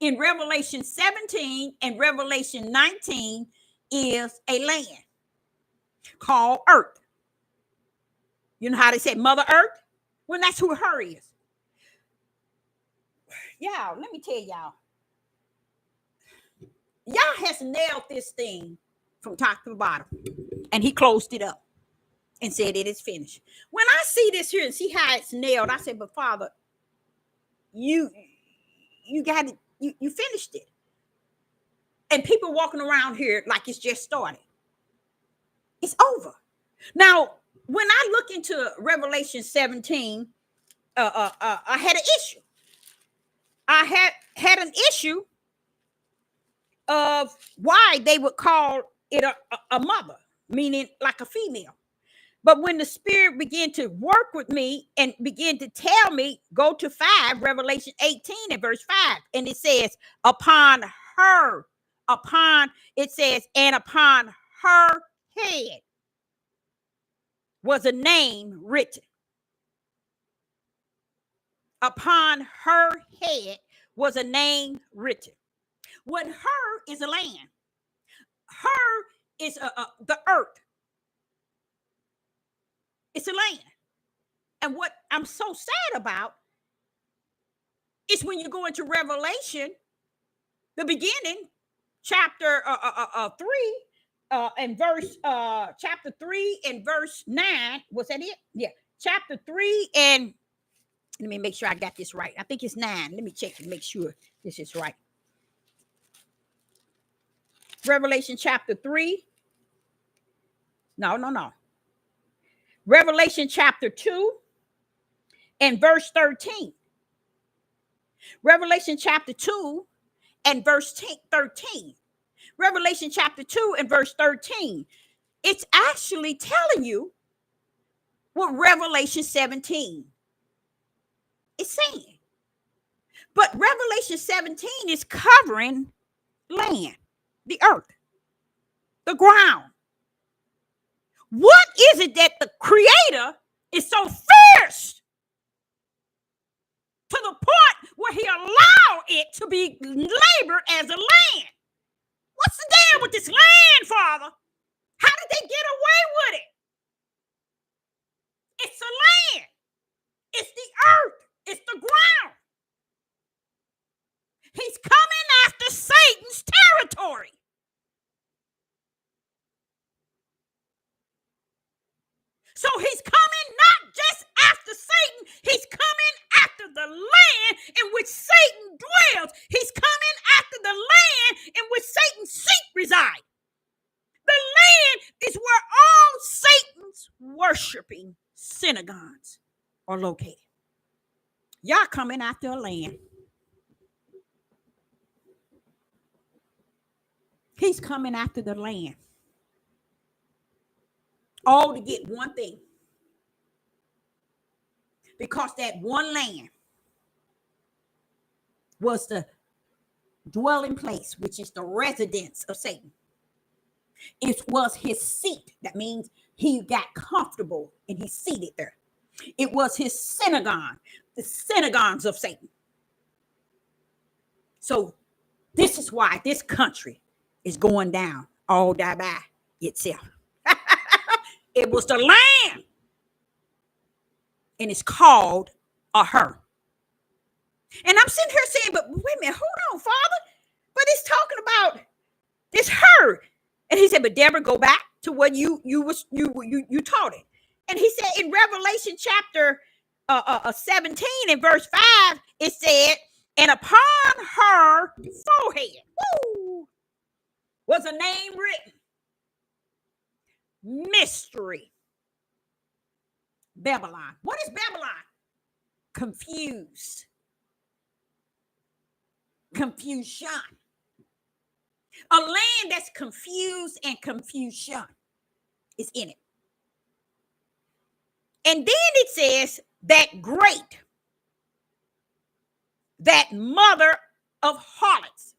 in Revelation 17 and Revelation 19 is a land called Earth. You know how they say Mother Earth? Well, that's who her is. Y'all, let me tell y'all. Y'all has nailed this thing from top to bottom. And he closed it up and said it is finished. When I see this here and see how it's nailed, I said, but Father, you got it. You finished it. And people walking around here like it's just started. It's over. Now, when I look into Revelation 17, I had an issue. I had an issue of why they would call it a mother, meaning like a female. But when the Spirit began to work with me and began to tell me, go to 5, Revelation 18 and verse 5, and it says, upon her, it says, and upon her head was a name written. Upon her head was a name written. What her is a land. Her is the earth. It's a land. And what I'm so sad about is when you go into Revelation, the beginning, chapter 3, and verse chapter 3 and verse 9. Was that it? Yeah. Chapter 3 and let me make sure I got this right. I think it's 9. Let me check and make sure this is right. Revelation chapter 3. No. Revelation chapter 2 and verse 13. Revelation chapter 2 and verse 13. Revelation chapter 2 and verse 13. It's actually telling you what Revelation 17 is saying. But Revelation 17 is covering land, the earth, the ground. What is it that the Creator is so fierce to the point where he allowed it to be labored as a land? What's the deal with this land, Father? How did they get away with it? It's a land. It's the earth. It's the ground. He's coming after Satan's territory. So he's coming not just after Satan, he's coming after the land in which Satan dwells. He's coming after the land in which Satan's seat resides. The land is where all Satan's worshiping synagogues are located. Y'all coming after a land. He's coming after the land. All to get one thing. Because that one land was the dwelling place, which is the residence of Satan. It was his seat. That means he got comfortable and he's seated there. It was his synagogue, the synagogues of Satan. So this is why this country is going down all by itself. It was the land. And it's called a her. And I'm sitting here saying, but wait a minute, hold on, Father. But it's talking about this her. And he said, but Deborah, go back to what you taught it. And he said in Revelation chapter 17 and verse 5, it said, and upon her forehead was a name written. Mystery. Babylon. What is Babylon? Confused. Confusion. A land that's confused and confusion is in it. And then it says that great, that mother of harlots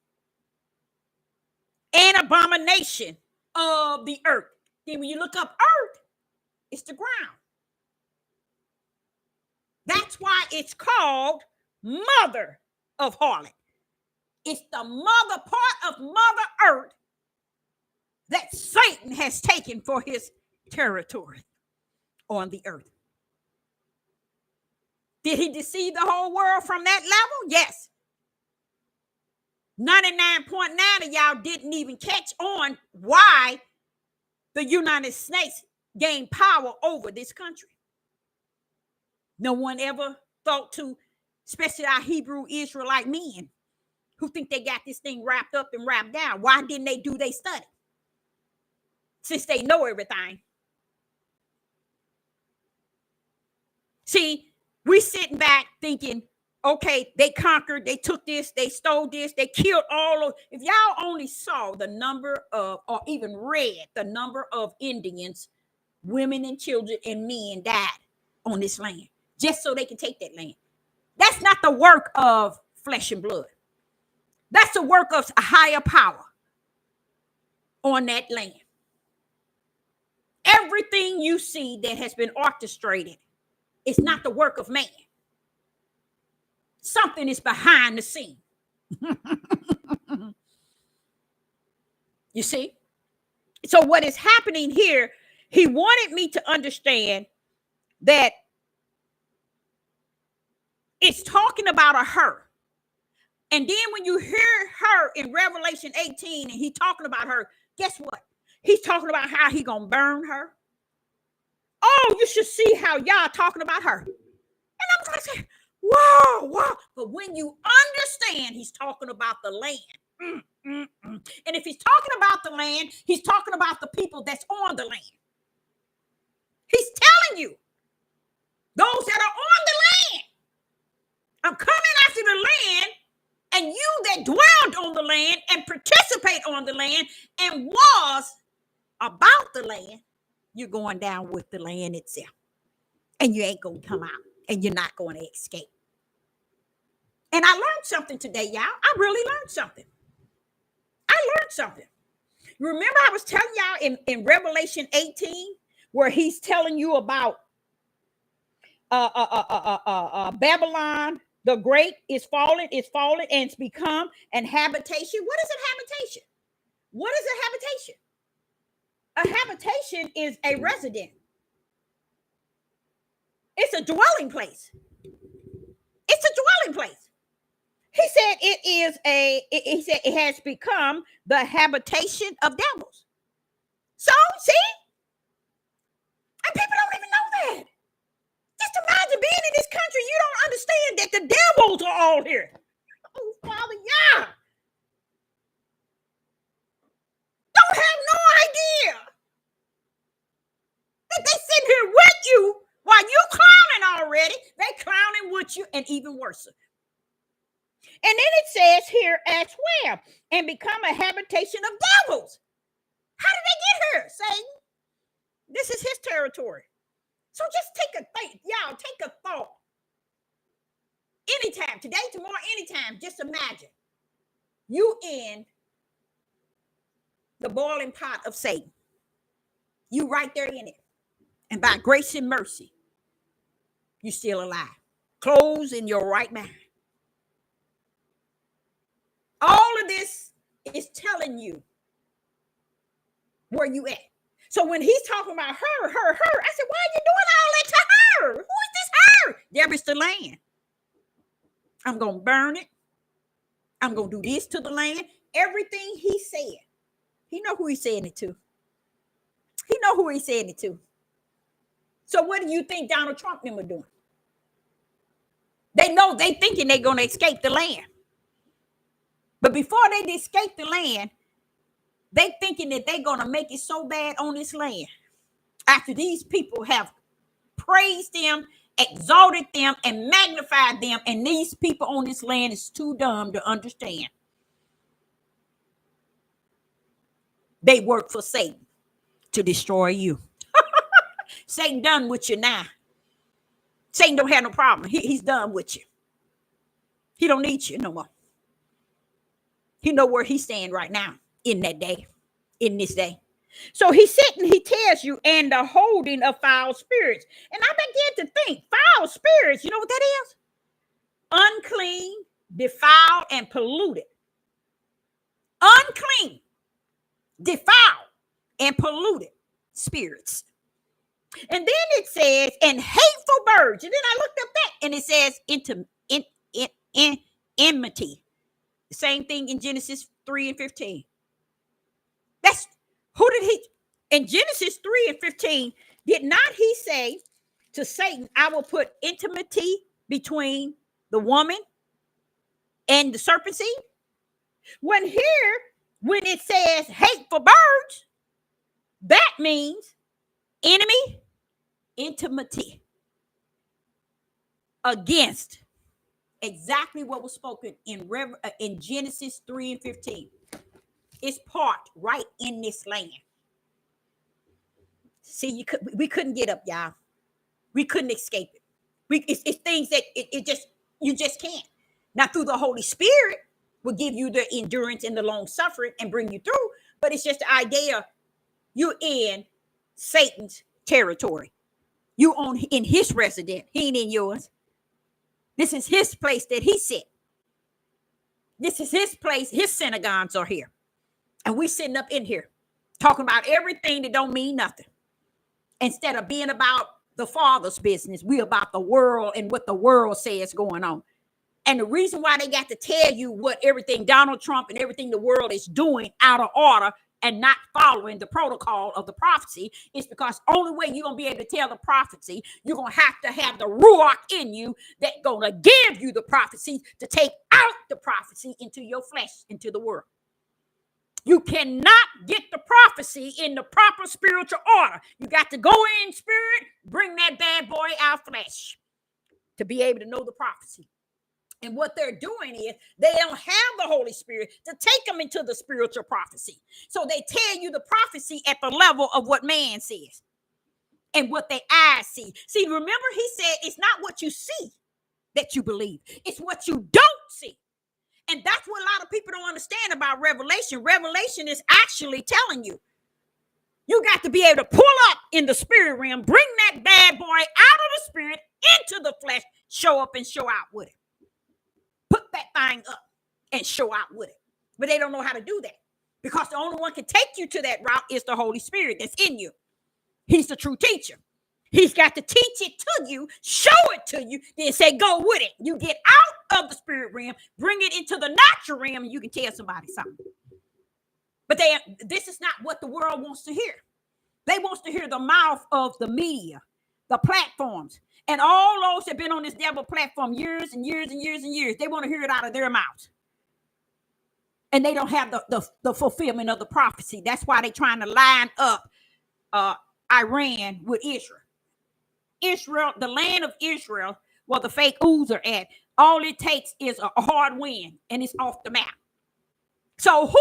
and abomination of the earth. Then when you look up earth, it's the ground. That's why it's called mother of harlot. It's the mother part of Mother Earth that Satan has taken for his territory on the earth. Did he deceive the whole world from that level? Yes. 99.9 of y'all didn't even catch on why the United States gained power over this country. No one ever thought to, especially our Hebrew Israelite men who think they got this thing wrapped up and wrapped down. Why didn't they do their study? Since they know everything. See, we sitting back thinking, okay, they conquered, they took this, they stole this, they killed all of. If y'all only saw the number of, or even read the number of Indians, women and children and men died on this land just so they can take that land. That's not the work of flesh and blood. That's the work of a higher power on that land. Everything you see that has been orchestrated is not the work of man. Something is behind the scene. You see? So what is happening here, he wanted me to understand that it's talking about a her. And then when you hear her in Revelation 18 and he's talking about her, guess what? He's talking about how he gonna burn her. Oh, you should see how y'all talking about her. And I'm trying to say, whoa. But when you understand, he's talking about the land. And if he's talking about the land, he's talking about the people that's on the land. He's telling you, those that are on the land, I'm coming after the land, and you that dwelled on the land and participate on the land and was about the land, you're going down with the land itself. And you ain't going to come out, and you're not going to escape. And I learned something today, y'all. I really learned something. Remember I was telling y'all in Revelation 18, where he's telling you about Babylon the Great is fallen, and it's become an habitation. What is a habitation? What is a habitation? A habitation is a residence. It's a dwelling place. He said he said it has become the habitation of devils. So, see? And people don't even know that. Just imagine being in this country, you don't understand that the devils are all here. Oh, Father, yeah. Don't have no idea that they sit here with you while you clowning already. They clowning with you, and even worse. And then it says here as well, and become a habitation of devils. How did they get here, Satan? This is his territory. So just take a think, y'all, take a thought. Anytime, today, tomorrow, anytime, just imagine you in the boiling pot of Satan. You right there in it. And by grace and mercy, you're still alive. Clothes in your right mind. All of this is telling you where you at. So when he's talking about her, I said, why are you doing all that to her? Who is this her? There is the land. I'm going to burn it. I'm going to do this to the land. Everything he said. He know who he's saying it to. So what do you think Donald Trump and them are doing? They know they thinking they're going to escape the land. But before they escape the land, they thinking that they're going to make it so bad on this land. After these people have praised them, exalted them, and magnified them, and these people on this land is too dumb to understand. They work for Satan to destroy you. Satan done with you now. Satan don't have no problem. He's done with you. He don't need you no more. He know where he's staying right now in that day, in this day. So he said, and he tells you, and the holding of foul spirits. And I began to think, foul spirits, you know what that is? Unclean, defiled, and polluted. Unclean, defiled, and polluted spirits. And then it says, and hateful birds. And then I looked up that, and it says enmity. The same thing in Genesis 3:15. That's who did he in Genesis 3:15? Did not he say to Satan, I will put enmity between the woman and the serpent seed? When it says hateful birds, that means enemy, enmity. against exactly what was spoken in Genesis 3 and 15. It's parked right in this land. See, we couldn't get up, y'all. We couldn't escape it. It's things that you just can't. Now, through the Holy Spirit will give you the endurance and the long suffering and bring you through. But it's just the idea you're in Satan's territory. You in his residence. He ain't in yours. This is his place that he set. This is his place. His synagogues are here. And we sitting up in here talking about everything that don't mean nothing. Instead of being about the Father's business, we about the world and what the world says going on. And the reason why they got to tell you what everything Donald Trump and everything the world is doing out of order and not following the protocol of the prophecy is because only way you're going to be able to tell the prophecy, you're going to have the ruach in you that's going to give you the prophecy to take out the prophecy into your flesh, into the world. You cannot get the prophecy in the proper spiritual order. You got to go in spirit, bring that bad boy out flesh to be able to know the prophecy. And what they're doing is they don't have the Holy Spirit to take them into the spiritual prophecy. So they tell you the prophecy at the level of what man says and what their eyes see. See, remember he said it's not what you see that you believe. It's what you don't see. And that's what a lot of people don't understand about Revelation. Revelation is actually telling you, you got to be able to pull up in the spirit realm, bring that bad boy out of the spirit into the flesh, show up and show out with it. Put that thing up and show out with it. But they don't know how to do that because the only one can take you to that route is the Holy Spirit that's in you. He's the true teacher. He's got to teach it to you, show it to you, then say, go with it. You get out of the spirit realm, bring it into the natural realm, and you can tell somebody something. But this is not what the world wants to hear. They want to hear the mouth of the media, the platforms, and all those that have been on this devil platform years and years and years and years. They want to hear it out of their mouths. And they don't have the fulfillment of the prophecy. That's why they're trying to line up Iran with Israel. Israel, the land of Israel, where the fake ooze are at, all it takes is a hard wind and it's off the map. So who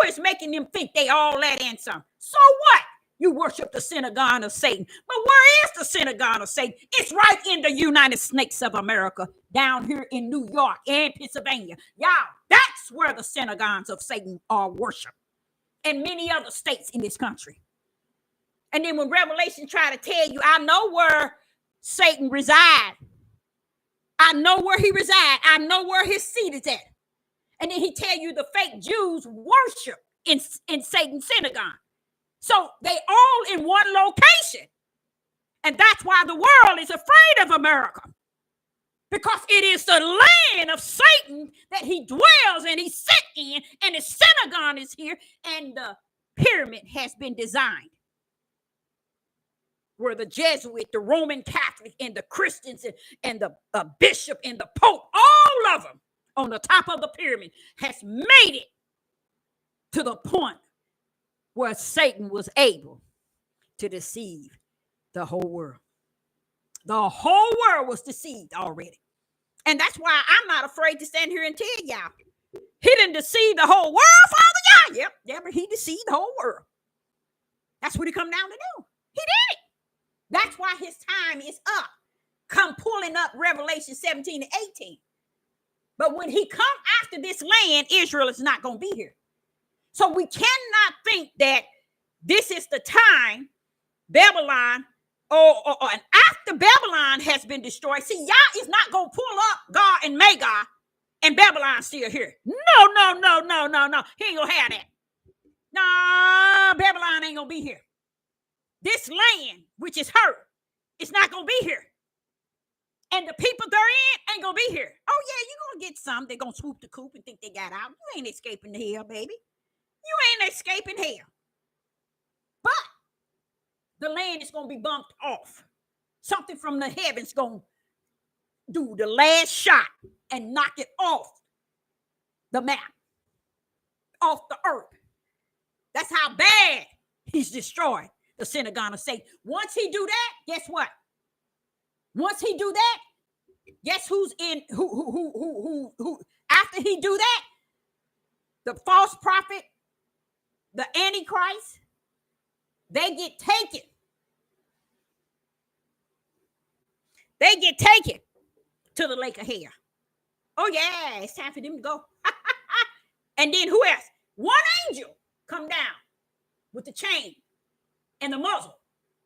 is making them think they all that and some? So what? You worship the synagogue of Satan. But where is the synagogue of Satan? It's right in the United States of America, down here in New York and Pennsylvania. Y'all, that's where the synagogues of Satan are worshiped. And many other states in this country. And then when Revelation try to tell you, I know where Satan resides. I know where he resides. I know where his seat is at. And then he tell you the fake Jews worship in Satan's synagogue. So they all in one location. And that's why the world is afraid of America. Because it is the land of Satan that he dwells and he sits in. And his synagogue is here. And the pyramid has been designed. Where the Jesuit, the Roman Catholic, and the Christians, and the bishop, and the Pope, all of them on the top of the pyramid has made it to the point where Satan was able to deceive the whole world. The whole world was deceived already. And that's why I'm not afraid to stand here and tell y'all. He didn't deceive the whole world, Father God. Yep, but he deceived the whole world. That's what he come down to do. He did it. That's why his time is up. Come pulling up Revelation 17 and 18. But when he come after this land, Israel is not going to be here. So we cannot think that this is the time Babylon or after Babylon has been destroyed. See, y'all is not going to pull up God and Magog and Babylon still here. No. He ain't going to have that. No, Babylon ain't going to be here. This land, which is her, it's not going to be here. And the people they're in ain't going to be here. Oh, yeah, you're going to get some. They're going to swoop the coop and think they got out. You ain't escaping the hell, baby. You ain't escaping hell. But the land is going to be bumped off. Something from the heavens going to do the last shot and knock it off the map, off the earth. That's how bad he's destroyed the synagogue of Satan. Once he do that, guess what? Once he do that, guess who's in who after he do that? The false prophet, the Antichrist, they get taken. They get taken to the lake of hell. Oh yeah, it's time for them to go. And then who else? One angel come down with the chain and the muzzle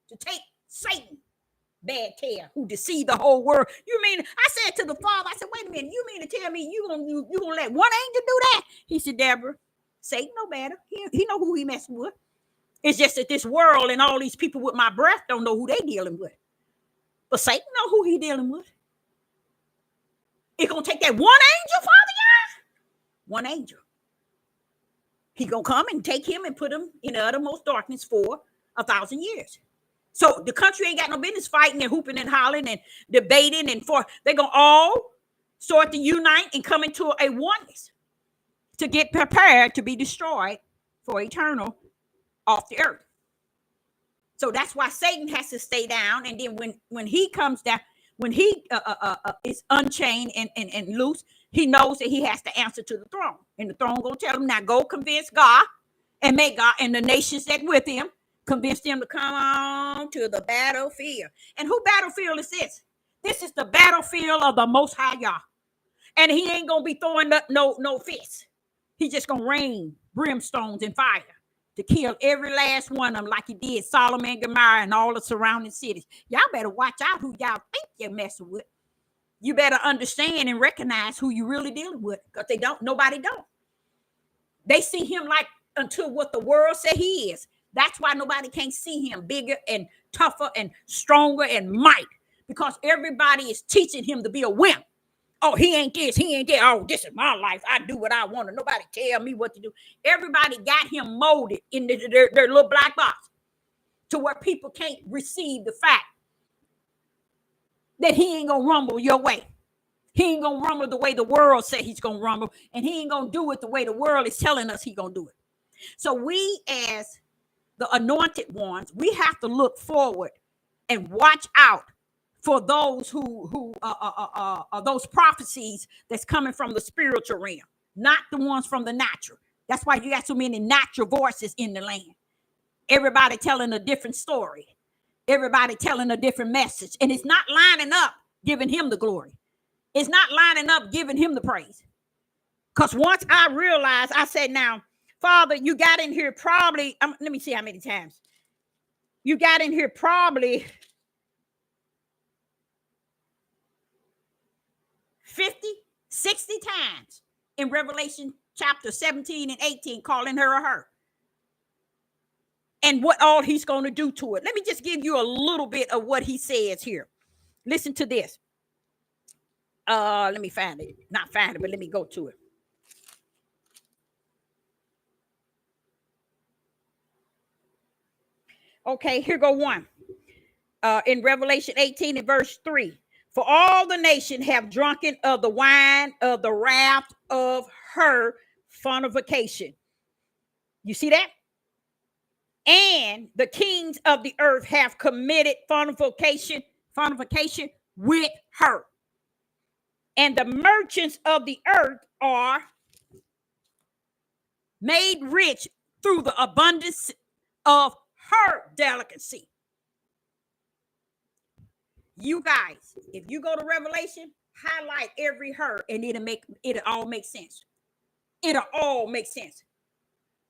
to take Satan, bad care, who deceived the whole world. You mean, I said to the Father, I said, wait a minute, you mean to tell me you gonna let one angel do that? He said, Deborah, Satan know better. He know who he messing with. It's just that this world and all these people with my breath don't know who they dealing with. But Satan know who he dealing with. It's gonna take that one angel, Father God. One angel. He gonna come and take him and put him in the uttermost darkness for 1,000 years. So the country ain't got no business fighting and hooping and hollering and debating and for they're gonna all start to unite and come into a oneness to get prepared to be destroyed for eternal off the earth. So that's why Satan has to stay down, and then when he comes down, when he is unchained and loose, he knows that he has to answer to the throne, and the throne gonna tell him, now go convince God and make God and the nations that with him, convince them to come on to the battlefield. And who battlefield is this? This is the battlefield of the Most High Yah, and he ain't gonna be throwing up no fists. He just gonna rain brimstones and fire to kill every last one of them, like he did Sodom and Gomorrah and all the surrounding cities. Y'all better watch out who y'all think you're messing with. You better understand and recognize who you really dealing with, because nobody don't. They see him like until what the world say he is. That's why nobody can't see him bigger and tougher and stronger and might, because everybody is teaching him to be a wimp. Oh, he ain't this, he ain't that. Oh, this is my life. I do what I want, and nobody tell me what to do. Everybody got him molded in their little black box to where people can't receive the fact that he ain't gonna rumble your way. He ain't gonna rumble the way the world say he's gonna rumble, and he ain't gonna do it the way the world is telling us he's gonna do it. So we, as the anointed ones, we have to look forward and watch out for those who those prophecies that's coming from the spiritual realm, not the ones from the natural. That's why you got so many natural voices in the land. Everybody telling a different story. Everybody telling a different message. And it's not lining up giving him the glory. It's not lining up giving him the praise. Because once I realized, I said, now, Father, you got in here probably, let me see how many times. You got in here probably 50, 60 times in Revelation chapter 17 and 18, calling her a her. And what all he's going to do to it. Let me just give you a little bit of what he says here. Listen to this. Let me find it. Not find it, but let me go to it. Okay, here go one. In Revelation 18 and verse 3. For all the nation have drunken of the wine of the wrath of her fornication. You see that? And the kings of the earth have committed fornication with her. And the merchants of the earth are made rich through the abundance of her delicacy. You guys, if you go to Revelation, highlight every her, and it'll all make sense. It'll all make sense.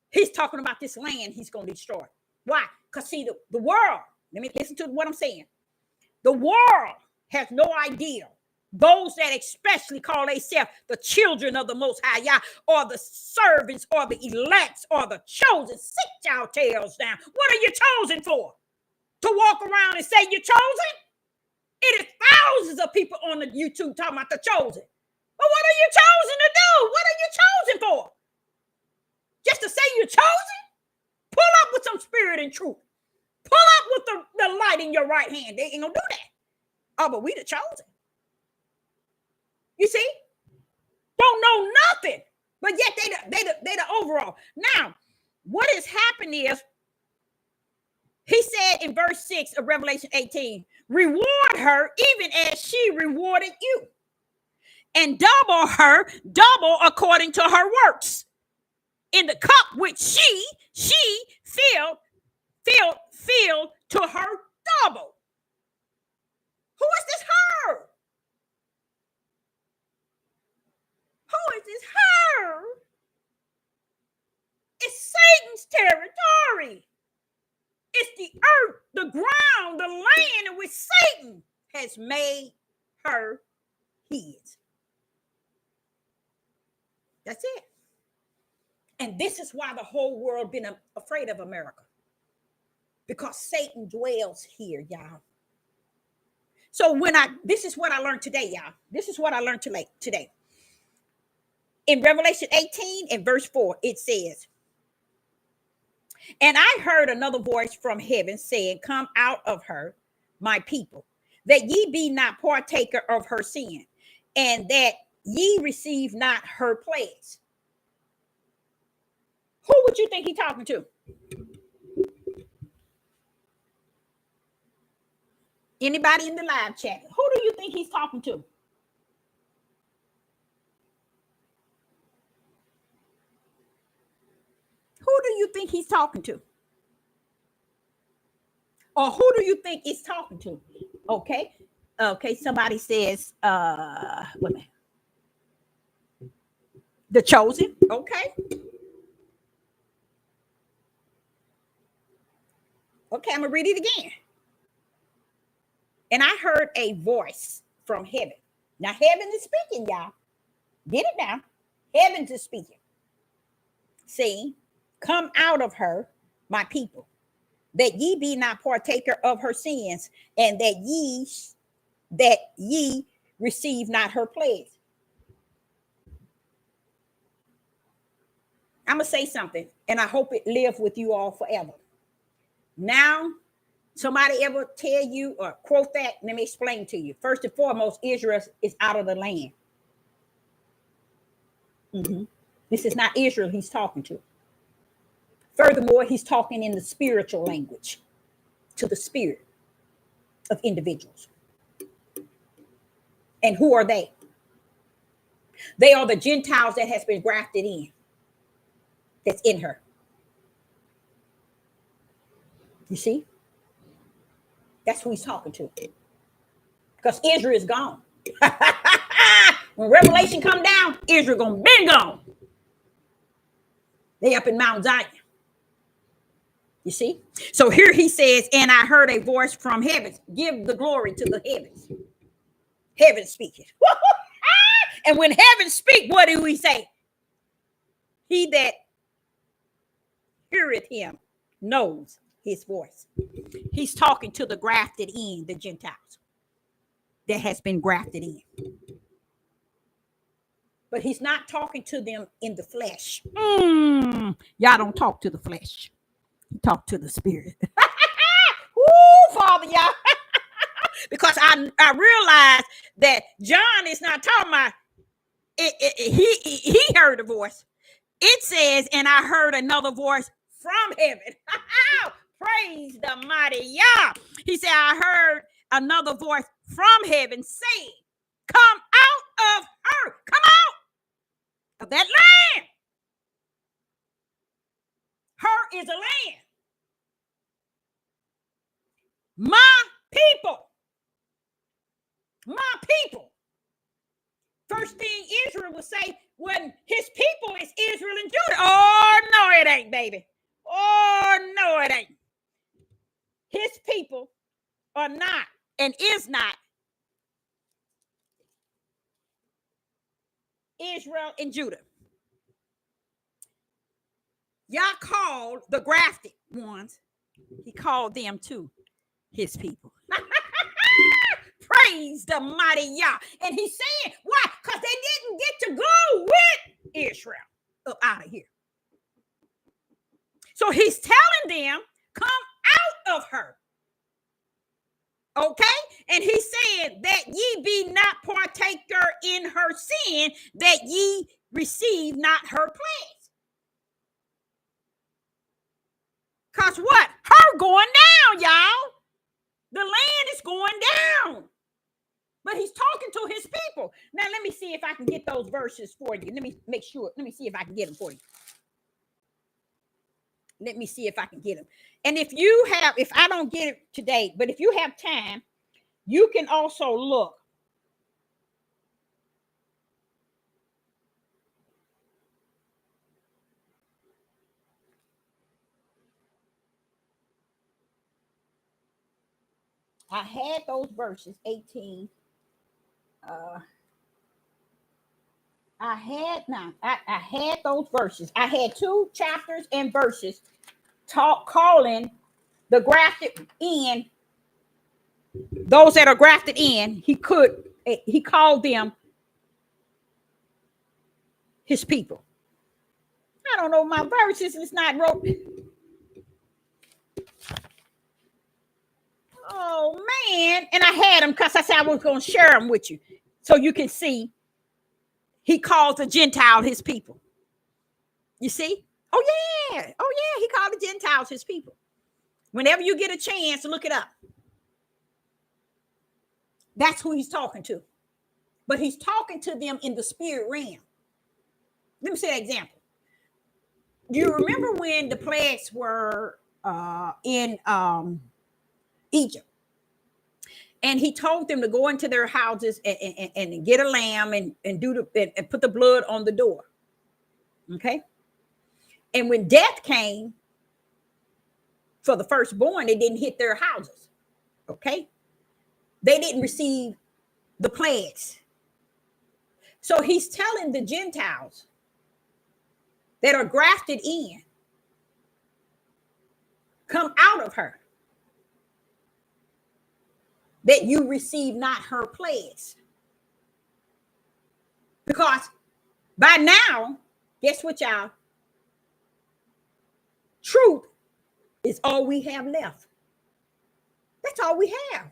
He's talking about this land he's going to destroy. Why? Because see, the world, let me listen to what I'm saying. The world has no idea. Those that especially call themselves the children of the Most High Yah, or the servants, or the elects, or the chosen, sit y'all tails down. What are you chosen for? To walk around and say you're chosen? It is thousands of people on the YouTube talking about the chosen. But what are you chosen to do? What are you chosen for? Just to say you're chosen? Pull up with some spirit and truth. Pull up with the light in your right hand. They ain't gonna do that. Oh, but we the chosen. You see? Don't know nothing. But yet they the overall. Now, what has happened is He said in verse 6 of Revelation 18, reward her even as she rewarded you, and double her, double according to her works. In the cup which she filled to her double. Who is this her? Who is this her? It's Satan's territory. It's the earth, the ground, the land in which Satan has made her his. That's it. And this is why the whole world been afraid of America. Because Satan dwells here, y'all. So this is what I learned today, y'all. This is what I learned today. In Revelation 18 and verse 4, it says, and I heard another voice from heaven saying, come out of her, my people, that ye be not partaker of her sin, and that ye receive not her plagues. Who would you think he's talking to? Anybody in the live chat? Who do you think he's talking to? Who do you think he's talking to? Or who do you think he's talking to? Okay. Okay. Somebody says, wait a minute. The chosen. Okay. Okay. I'm going to read it again. And I heard a voice from heaven. Now, heaven is speaking, y'all. Get it now. Heaven is speaking. Saying, come out of her, my people, that ye be not partaker of her sins, and that ye receive not her plagues. I'm going to say something, and I hope it lives with you all forever. Now, somebody ever tell you or quote that? Let me explain to you. First and foremost, Israel is out of the land. This is not Israel he's talking to. Furthermore, he's talking in the spiritual language to the spirit of individuals. And who are they? They are the Gentiles that has been grafted in. That's in her. You see? That's who he's talking to. Because Israel is gone. When Revelation come down, Israel gonna be gone. They up in Mount Zion. You see? So here he says, and I heard a voice from heaven. Give the glory to the heavens. Heaven speaking. And when heaven speak, what do we say? He that heareth him knows his voice. He's talking to the grafted in, the Gentiles that has been grafted in. But he's not talking to them in the flesh. Y'all don't talk to the flesh. You talk to the spirit. Woo, Father, y'all. Because I realized that John is not talking about it. He heard a voice. It says, and I heard another voice from heaven. Praise the mighty Yah. He said, I heard another voice from heaven saying, come out of her. Come out of that land. Her is a land. My people. My people. First thing Israel would say when his people is Israel and Judah. Oh, no, it ain't, baby. Oh, no, it ain't. His people are not and is not Israel and Judah. Yah called the grafted ones. He called them too his people. Praise the mighty Yah. And he's saying, why? Because they didn't get to go with Israel up out of here. So he's telling them, come out of her. Okay? And he's saying that ye be not partaker in her sin, that ye receive not her plagues. Because what? Her going down, y'all. The land is going down. But he's talking to his people. Now, let me see if I can get those verses for you. Let me make sure. Let me see if I can get them for you. Let me see if I can get them. And if I don't get it today, but if you have time, you can also look. I had those verses, 18. I had those verses. I had 2 chapters and verses calling the grafted in, those that are grafted in, he called them his people. I don't know my verses, it's not wrote. Oh man, and I had them because I said I was going to share them with you so you can see. He calls the Gentile his people. You see? Oh yeah, he called the Gentiles his people. Whenever you get a chance, look it up. That's who he's talking to. But he's talking to them in the spirit realm. Let me say an example. Do you remember when the plagues were in Egypt? And he told them to go into their houses and get a lamb and put the blood on the door. Okay. And when death came for the firstborn, it didn't hit their houses. Okay. They didn't receive the plagues. So he's telling the Gentiles that are grafted in, come out of her, that you receive not her plagues. Because by now, guess what, y'all? Truth is all we have left. That's all we have.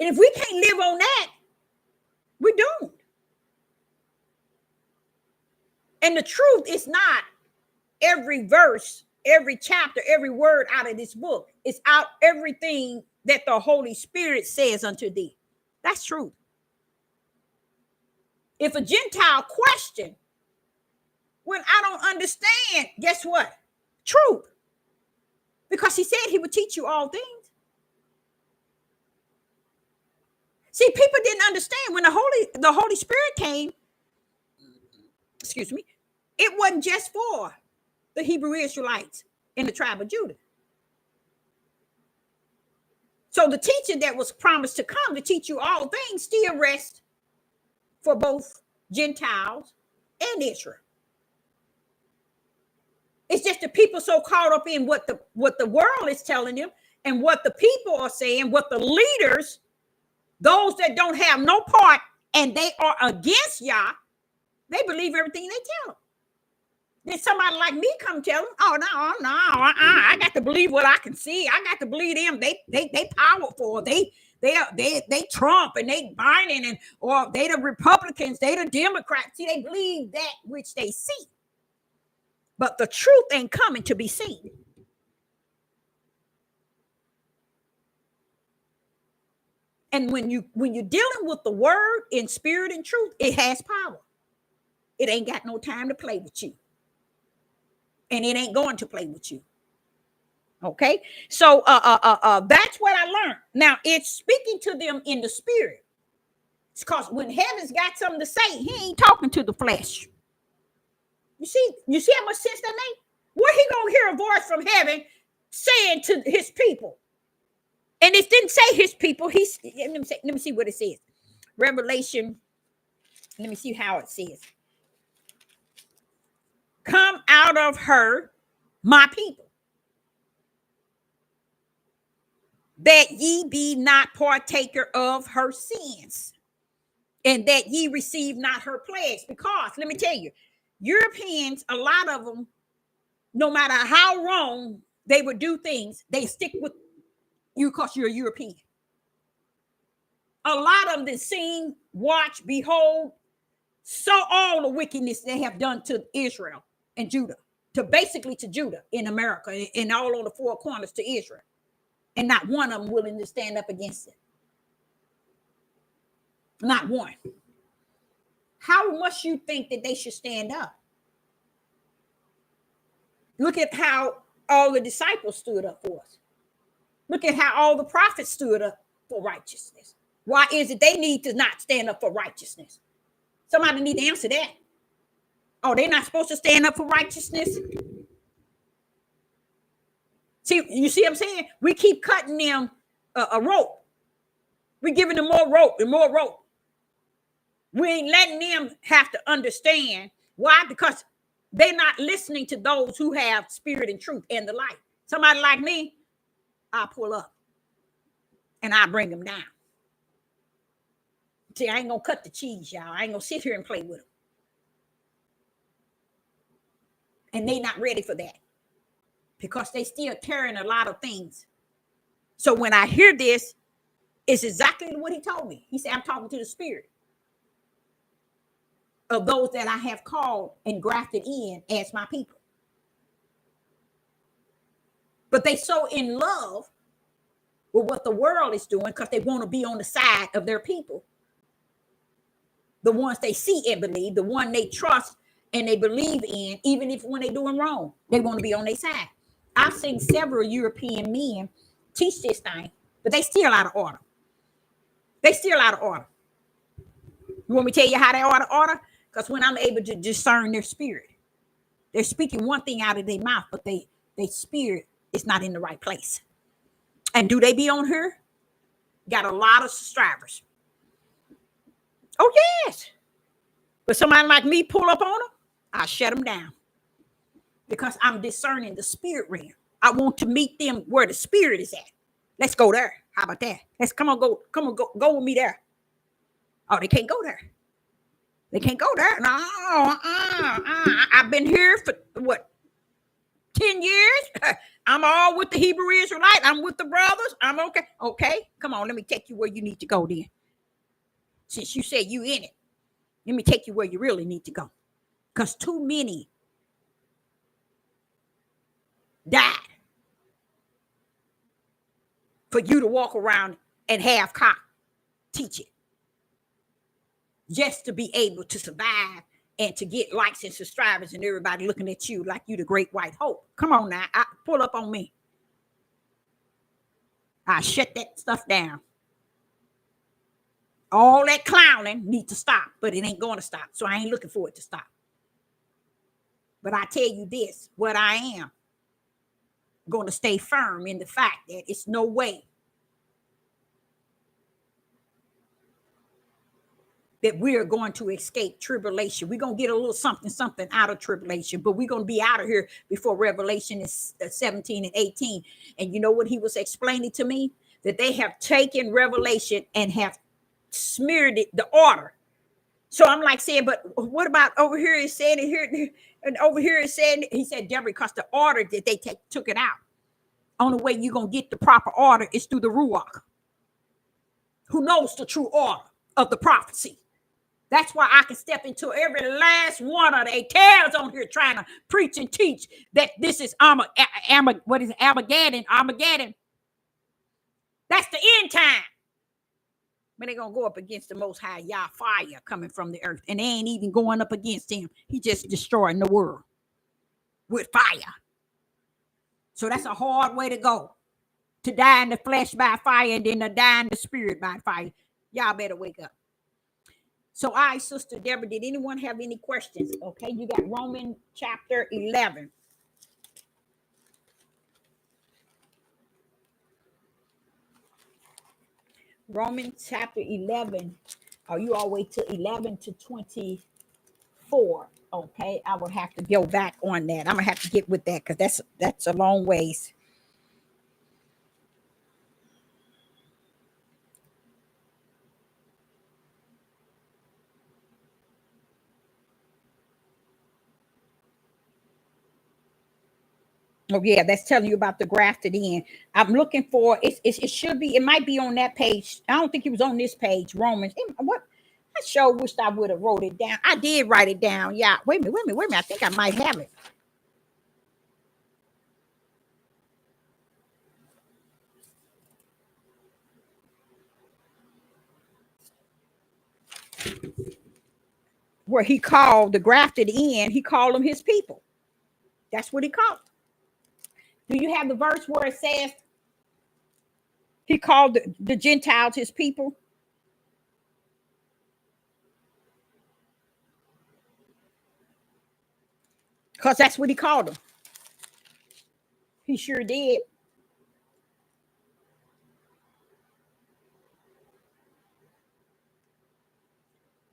And if we can't live on that, we're doomed. And the truth is not every verse, every chapter, every word out of this book. It's out everything that the Holy Spirit says unto thee. That's truth. If a Gentile question, when I don't understand, guess what? Truth. Because he said he would teach you all things. See, people didn't understand when the Holy Spirit came, excuse me, it wasn't just for the Hebrew Israelites in the tribe of Judah. So the teaching that was promised to come to teach you all things still rests for both Gentiles and Israel. It's just the people so caught up in what the world is telling them and what the people are saying, what the leaders, those that don't have no part and they are against Yah, they believe everything they tell them. Then somebody like me come tell them, oh, no, I got to believe what I can see. I got to believe them. They powerful. They Trump and they Biden or they the Republicans, they the Democrats. See, they believe that which they see. But the truth ain't coming to be seen. And when you're dealing with the word in spirit and truth, it has power. It ain't got no time to play with you. And it ain't going to play with you. Okay? So that's what I learned. Now, it's speaking to them in the spirit. It's because when heaven's got something to say, he ain't talking to the flesh. You see how much sense that makes? Where he gonna hear a voice from heaven saying to his people? And it didn't say his people. Let me see what it says. Revelation. Let me see how it says. Come out of her, my people, that ye be not partaker of her sins, and that ye receive not her plagues. Because let me tell you, Europeans, a lot of them, no matter how wrong they would do things, they stick with you because you're a European. A lot of them that seen, watch, behold, saw all the wickedness they have done to Israel and Judah. to basically to Judah in America and all on the four corners to Israel. And not one of them willing to stand up against it. Not one. How much you think that they should stand up? Look at how all the disciples stood up for us. Look at how all the prophets stood up for righteousness. Why is it they need to not stand up for righteousness? Somebody need to answer that. Oh, they're not supposed to stand up for righteousness? See, you see what I'm saying? We keep cutting them a rope. We're giving them more rope and more rope. We ain't letting them have to understand. Why? Because they're not listening to those who have spirit and truth and the light. Somebody like me, I'll pull up and I'll bring them down. See, I ain't going to cut the cheese, y'all. I ain't going to sit here and play with them. And they not ready for that because they still tearing a lot of things. So when I hear this, it's exactly what he told me. He said, I'm talking to the spirit of those that I have called and grafted in as my people. But they so in love with what the world is doing because they want to be on the side of their people. The ones they see and believe, the one they trust and they believe in, even if when they're doing wrong, they want to be on their side. I've seen several European men teach this thing, but they still out of order. They still out of order. You want me to tell you how they out of order? Because when I'm able to discern their spirit, they're speaking one thing out of their mouth, but their spirit is not in the right place. And do they be on here? Got a lot of subscribers. Oh, yes. But somebody like me pull up on them, I shut them down. Because I'm discerning the spirit realm. I want to meet them where the spirit is at. Let's go there. How about that? Let's go with me there. Oh, they can't go there. They can't go there. No, I've been here for what? 10 years? I'm all with the Hebrew Israelite. I'm with the brothers. I'm okay. Okay, come on. Let me take you where you need to go then. Since you say you in it, let me take you where you really need to go. Because too many died for you to walk around and have teach it. Just to be able to survive and to get likes and subscribers and everybody looking at you like you the great white hope. Come on now, pull up on me. I shut that stuff down. All that clowning needs to stop, but it ain't going to stop. So I ain't looking for it to stop. But I tell you this, what I am going to stay firm in the fact that it's no way that we are going to escape tribulation. We're going to get a little something out of tribulation, but we're going to be out of here before Revelation is 17 and 18. And you know what he was explaining to me? That they have taken Revelation and have smeared it, the order. So I'm like saying, but what about over here is saying it here, and over here is saying, he said, Deborah, because the order that they took it out. Only way you're going to get the proper order is through the Ruach, who knows the true order of the prophecy. That's why I can step into every last one of the tails on here trying to preach and teach that this is Armageddon. That's the end time. But they're going to go up against the Most High Yah fire coming from the earth. And they ain't even going up against him. He just destroying the world with fire. So that's a hard way to go. To die in the flesh by fire and then to die in the spirit by fire. Y'all better wake up. So Sister Deborah, did anyone have any questions? Okay, you got Romans chapter 11. Romans chapter 11. Are you all the way to 11 to 24? Okay, I will have to go back on that. I'm gonna have to get with that because that's a long ways. Oh yeah, that's telling you about the grafted in. I'm looking for it. It should be. It might be on that page. I don't think it was on this page. Romans. What? I sure wished I would have wrote it down. I did write it down. Yeah. Wait a minute. I think I might have it. where he called the grafted in, he called them his people. That's what he called. Do you have the verse where it says he called the Gentiles his people? Because that's what he called them. He sure did.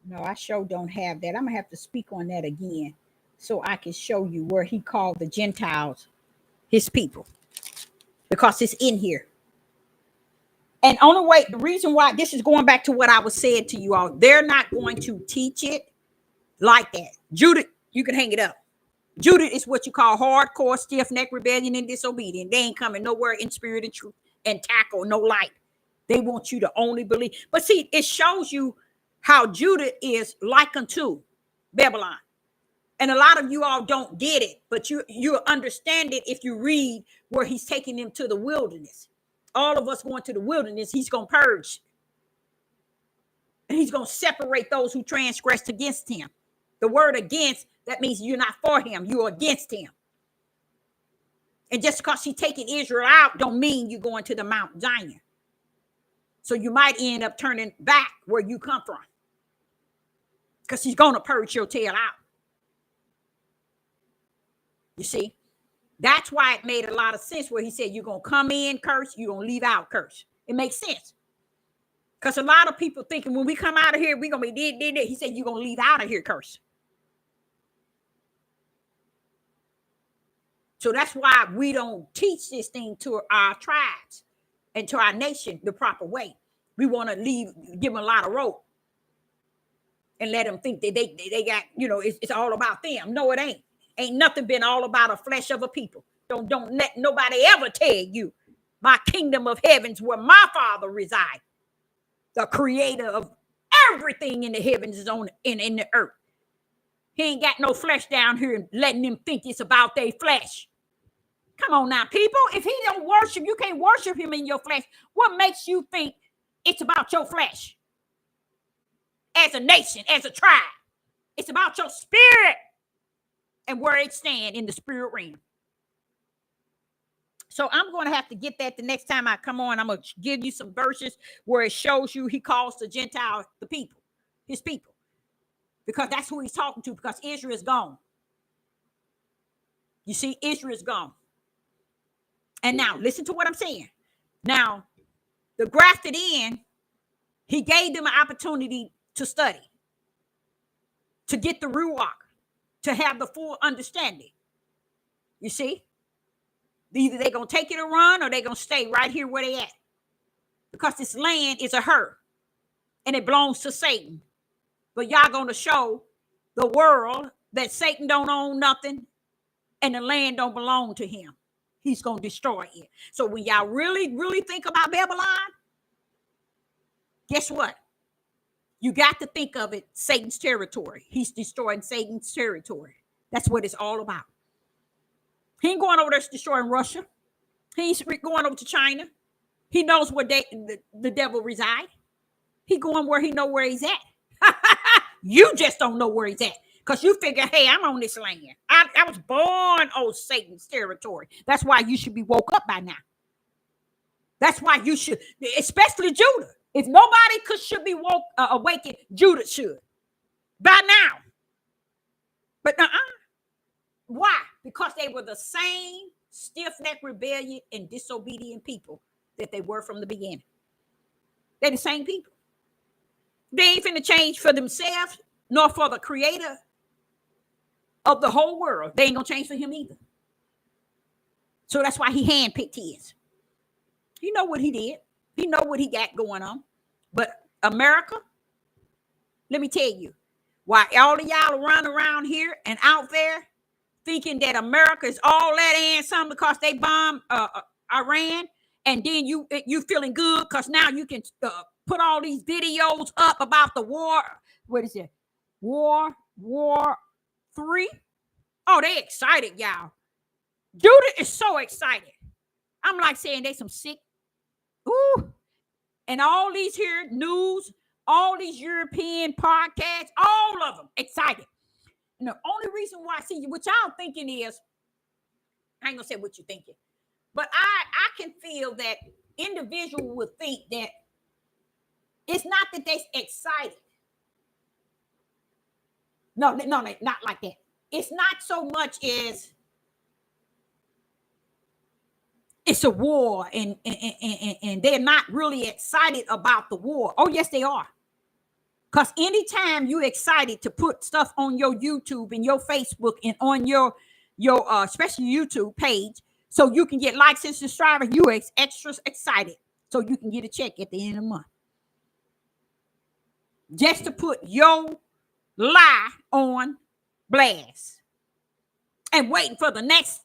No, I sure don't have that. I'm going to have to speak on that again so I can show you where he called the Gentiles his people. Because it's in here. And only way, the reason why, this is going back to what I was saying to you all. They're not going to teach it like that. Judah, you can hang it up. Judah is what you call hardcore, stiff-necked rebellion and disobedient. They ain't coming nowhere in spirit and truth and tackle, no light. They want you to only believe. But see, it shows you how Judah is like unto Babylon. And a lot of you all don't get it, but you understand it if you read where he's taking them to the wilderness. All of us going to the wilderness, he's going to purge. And he's going to separate those who transgressed against him. The word against, that means you're not for him, you're against him. And just because he's taking Israel out don't mean you're going to the Mount Zion. So you might end up turning back where you come from. Because he's going to purge your tail out. You see? That's why it made a lot of sense where he said you're going to come in curse, you're going to leave out curse. It makes sense. Because a lot of people thinking when we come out of here, we're going to be did. He said you're going to leave out of here curse. So that's why we don't teach this thing to our tribes and to our nation the proper way. We want to give them a lot of rope and let them think that they got, it's all about them. No, it ain't. Ain't nothing been all about a flesh of a people. Don't let nobody ever tell you my kingdom of heavens where my Father resides. The creator of everything in the heavens is in the earth. He ain't got no flesh down here and letting them think it's about their flesh. Come on now, people. If he don't worship, you can't worship him in your flesh. What makes you think it's about your flesh? As a nation, as a tribe. It's about your spirit and where it stands in the spirit realm. So I'm going to have to get that the next time I come on. I'm going to give you some verses where it shows you he calls the Gentiles the people, his people. Because that's who he's talking to, because Israel is gone. You see, Israel is gone. And now, listen to what I'm saying. Now, the grafted in, he gave them an opportunity to study, to get the ruach, to have the full understanding. You see? Either they're going to take it or run, or they're going to stay right here where they at. Because this land is a her, and it belongs to Satan. But y'all going to show the world that Satan don't own nothing, and the land don't belong to him. He's going to destroy it. So when y'all really, really think about Babylon, guess what? You got to think of it Satan's territory. He's destroying Satan's territory. That's what it's all about. He ain't going over there destroying Russia. He's going over to China. He knows where the devil resides. He going where he know where he's at. You just don't know where he's at. Because you figure, hey, I'm on this land. I was born on Satan's territory. That's why you should be woke up by now. That's why you should, especially Judah. If nobody should be awakened, Judah should. By now. But why? Because they were the same stiff-necked, rebellion, and disobedient people that they were from the beginning. They're the same people. They ain't finna change for themselves, nor for the creator of the whole world. They ain't gonna change for him either. So that's why he handpicked his. He know what he did. He know what he got going on. But America, let me tell you, why all of y'all run around here and out there thinking that America is all that and something because they bombed Iran, and then you feeling good because now you can put all these videos up about the war. What is it? War 3. Oh, they excited, y'all. Judah is so excited. I'm like saying they some sick. Ooh. And all these here news all these European podcasts, all of them excited. And the only reason why, see, what y'all thinking is, I ain't gonna say what you're thinking, but I can feel that individual would think that it's not that they're excited. No, not like that. It's not so much as it's a war and they're not really excited about the war. Oh, yes, they are. Because anytime you're excited to put stuff on your YouTube and your Facebook and on your especially YouTube page, so you can get likes and subscribers, you're extra excited. So you can get a check at the end of the month. Just to put your lie on blast. And waiting for the next.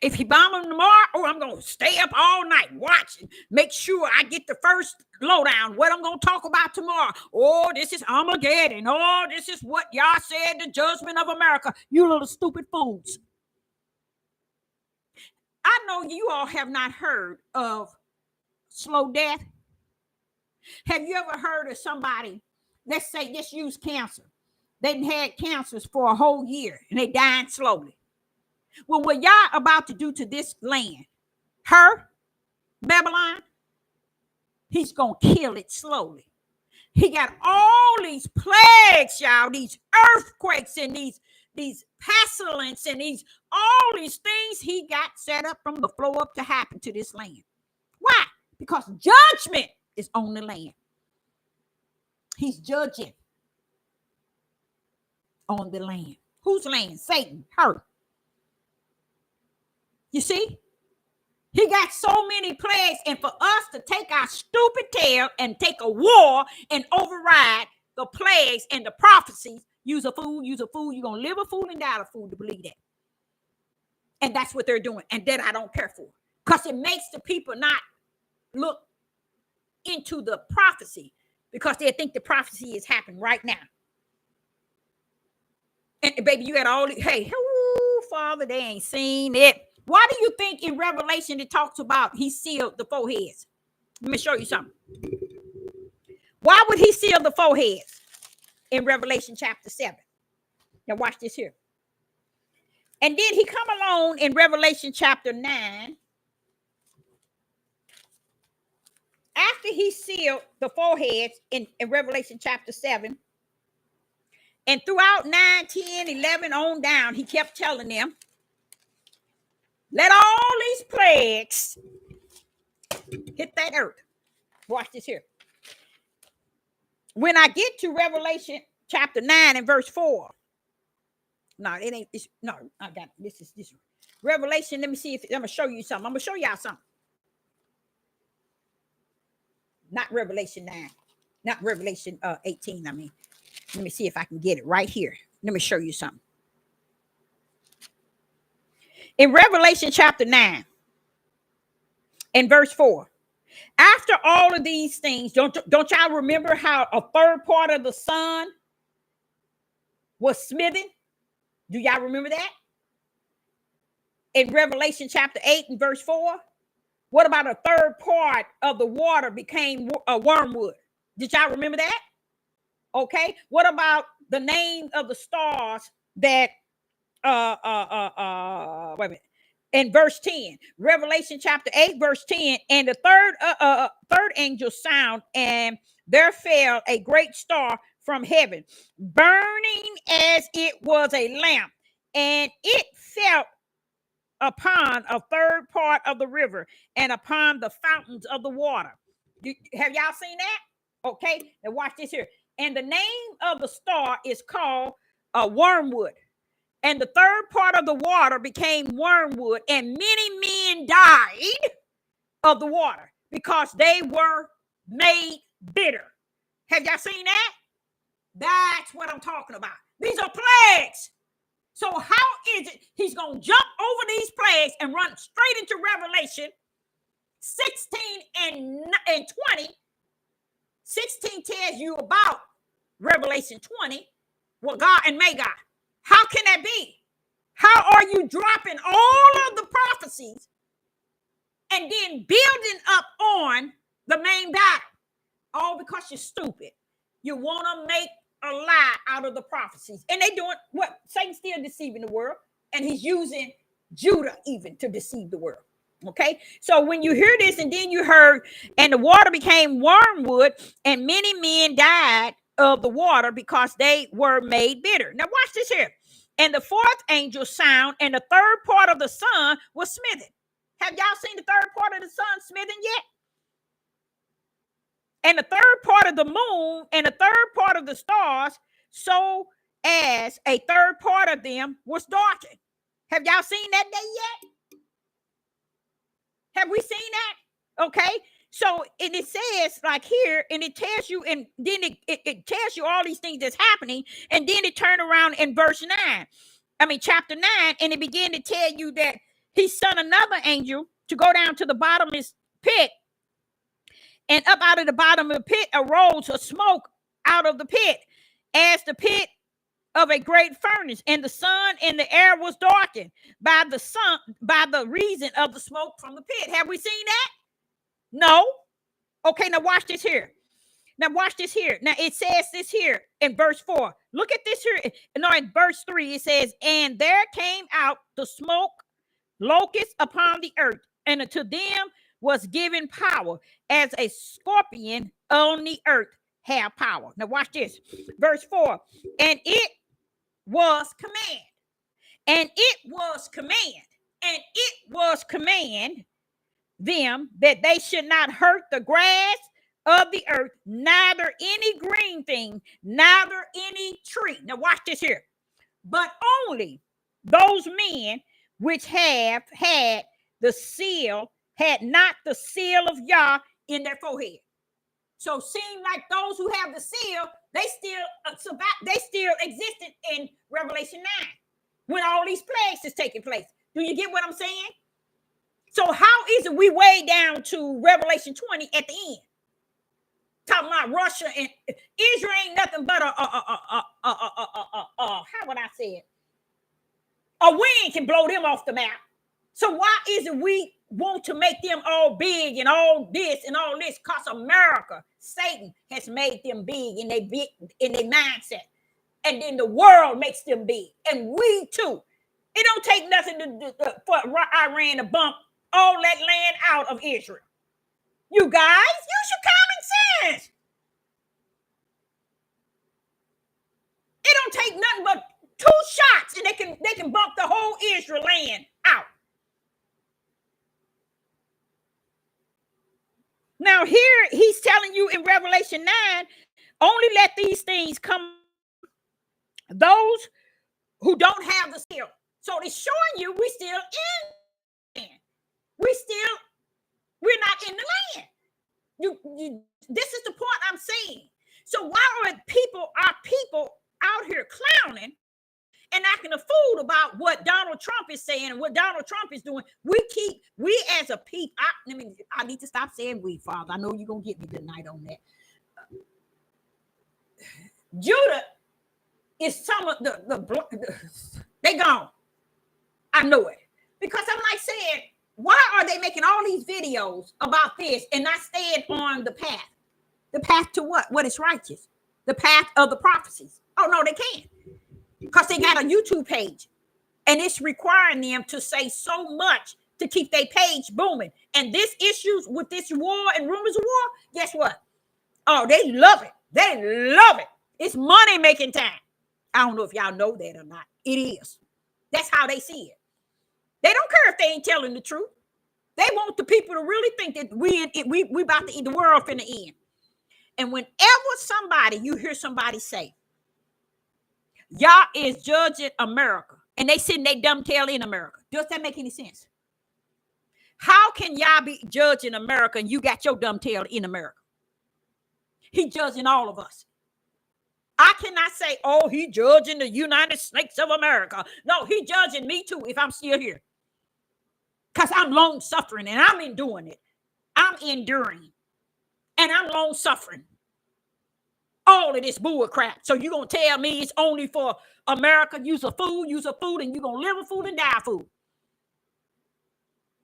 If he bomb them tomorrow, I'm going to stay up all night watching, make sure I get the first lowdown, what I'm going to talk about tomorrow. Oh, this is Armageddon. Oh, this is what y'all said, the judgment of America. You little stupid fools. I know you all have not heard of slow death. Have you ever heard of somebody, let's say, just use cancer. They've had cancers for a whole year and they dying slowly. Well, what y'all about to do to this land, Babylon, he's going to kill it slowly. He got all these plagues, y'all, these earthquakes and these pestilence and all these things he got set up from the floor up to happen to this land. Why? Because judgment is on the land. He's judging on the land. Whose land? Satan, her. You see? He got so many plagues, and for us to take our stupid tail and take a war and override the plagues and the prophecies, use a fool, you're going to live a fool and die a fool to believe that. And that's what they're doing, and that I don't care for. Because it makes the people not look into the prophecy, because they think the prophecy is happening right now. And baby, you got all these, hey, Father, they ain't seen it. Why do you think in Revelation it talks about he sealed the foreheads? Let me show you something. Why would he seal the foreheads in Revelation chapter 7? Now watch this here. And then he come along in Revelation chapter 9. After he sealed the foreheads in Revelation chapter 7, and throughout 9, 10, 11 on down, he kept telling them, let all these plagues hit that earth. Watch this here. When I get to Revelation chapter 9 and verse 4. No, it ain't. No, I got it. This is Revelation. Let me see if I'm going to show you something. I'm going to show y'all something. Not Revelation 9. Not Revelation 18, I mean. Let me see if I can get it right here. Let me show you something. In Revelation chapter 9 and verse 4, after all of these things, don't y'all remember how a third part of the sun was smitten? Do y'all remember that? In Revelation chapter 8 and verse 4, what about a third part of the water became a wormwood? Did y'all remember that? Okay. What about the name of the stars that wait a minute. In verse 10, Revelation chapter 8, verse 10, and the third angel sound, and there fell a great star from heaven, burning as it was a lamp, and it fell upon a third part of the river and upon the fountains of the water. Have y'all seen that? Okay, now watch this here. And the name of the star is called wormwood. And the third part of the water became wormwood, and many men died of the water because they were made bitter. Have y'all seen that? That's what I'm talking about. These are plagues. So how is it he's going to jump over these plagues and run straight into Revelation 16 and 20? 16 tells you about Revelation 20, well, God and may God. How can that be? How are you dropping all of the prophecies and then building up on the main battle? All because you're stupid. You want to make a lie out of the prophecies. And they doing what? Satan's still deceiving the world. And he's using Judah even to deceive the world. Okay, so when you hear this, and then you heard, and the water became wormwood, and many men died of the water because they were made bitter. Now watch this here. And the fourth angel sound, and the third part of the sun was smitten. Have y'all seen the third part of the sun smitten yet? And the third part of the moon, and the third part of the stars, so as a third part of them was darkened. Have y'all seen that day yet? Have we seen that? Okay. So, and it says like here, and it tells you, and then it tells you all these things that's happening. And then it turned around in verse 9. I mean, chapter 9. And it began to tell you that he sent another angel to go down to the bottomless pit. And up out of the bottom of the pit arose a smoke out of the pit, as the pit of a great furnace, and the sun and the air was darkened by the sun, by the reason of the smoke from the pit. Have we seen that? No. Okay, now watch this here. Now watch this here. Now it says this here in verse 4. Look at this here. No, in verse 3 it says, and there came out the smoke locusts upon the earth, and unto them was given power, as a scorpion on the earth have power. Now watch this. Verse 4. And it was command. And it was command. And it was command them that they should not hurt the grass of the earth, neither any green thing, neither any tree. Now watch this here. But only those men which have had the seal, had not the seal of Yah in their forehead. So seem like those who have the seal, they still survive, they still existed in Revelation 9 when all these plagues is taking place. Do you get what I'm saying? So how is it we way down to Revelation 20 at the end? Talking about Russia and Israel ain't nothing but how would I say it? A wind can blow them off the map. So why is it we want to make them all big and all this and all this? Because America, Satan has made them big in their mindset. And then the world makes them big. And we too. It don't take nothing for Iran to bump all that land out of Israel. You guys, use your common sense. It don't take nothing but 2 shots and they can bump the whole Israel land out. Now here he's telling you in Revelation 9, only let these things come those who don't have the seal. So it's showing you we still in land. We're not in the land. This is the point I'm saying. So why are our people out here clowning and acting a fool about what Donald Trump is saying and what Donald Trump is doing? We as a people, I need to stop saying we, Father. I know you're going to get me tonight on that. Judah is some of they gone. I know it. Because I'm like saying, why are they making all these videos about this and not staying on the path? The path to what? What is righteous? The path of the prophecies. Oh, no, they can't. Because they got a YouTube page. And it's requiring them to say so much to keep their page booming. And this issues with this war and rumors of war, guess what? Oh, they love it. They love it. It's money making time. I don't know if y'all know that or not. It is. That's how they see it. They don't care if they ain't telling the truth. They want the people to really think that we about to end, the world finna end. And whenever you hear somebody say, y'all is judging America, and they sitting their dumb tail in America, does that make any sense? How can y'all be judging America and you got your dumb tail in America? He judging all of us. I cannot say, oh, he judging the United States of America. No, he judging me too if I'm still here. Because I'm long suffering and I'm enduring it. I'm enduring. And I'm long suffering. All of this bull crap. So you're going to tell me it's only for America? Use a food, and you're going to live a food and die a food.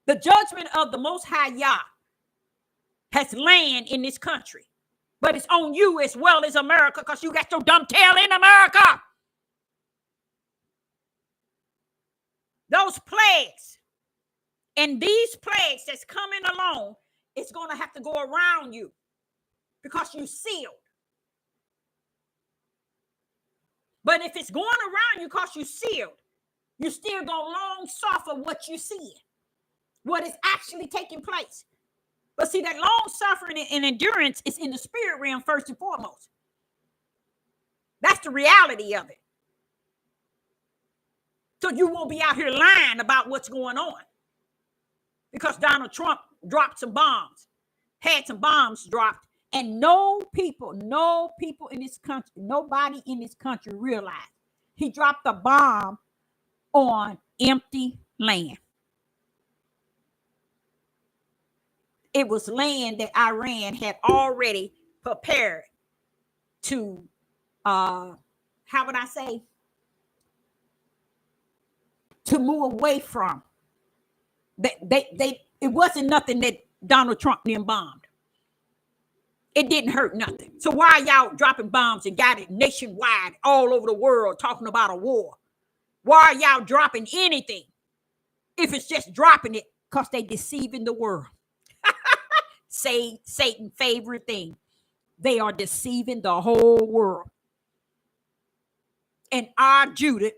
The judgment of the Most High Yah has land in this country. But it's on you as well as America, because you got your dumb tail in America. Those plagues and these plagues that's coming along, it's going to have to go around you because you sealed. But if it's going around you because you sealed, you still going to long suffer what you see, what is actually taking place. But see, that long suffering and endurance is in the spirit realm first and foremost. That's the reality of it. So you won't be out here lying about what's going on. Because Donald Trump dropped some bombs, had some bombs dropped, and no people in this country, nobody in this country realized he dropped a bomb on empty land. It was land that Iran had already prepared to, how would I say, to move away from. It wasn't nothing that Donald Trump then bombed. It didn't hurt nothing. So why are y'all dropping bombs and got it nationwide all over the world talking about a war? Why are y'all dropping anything if it's just dropping it because they deceiving the world? Say Satan's favorite thing. They are deceiving the whole world. And our Judah,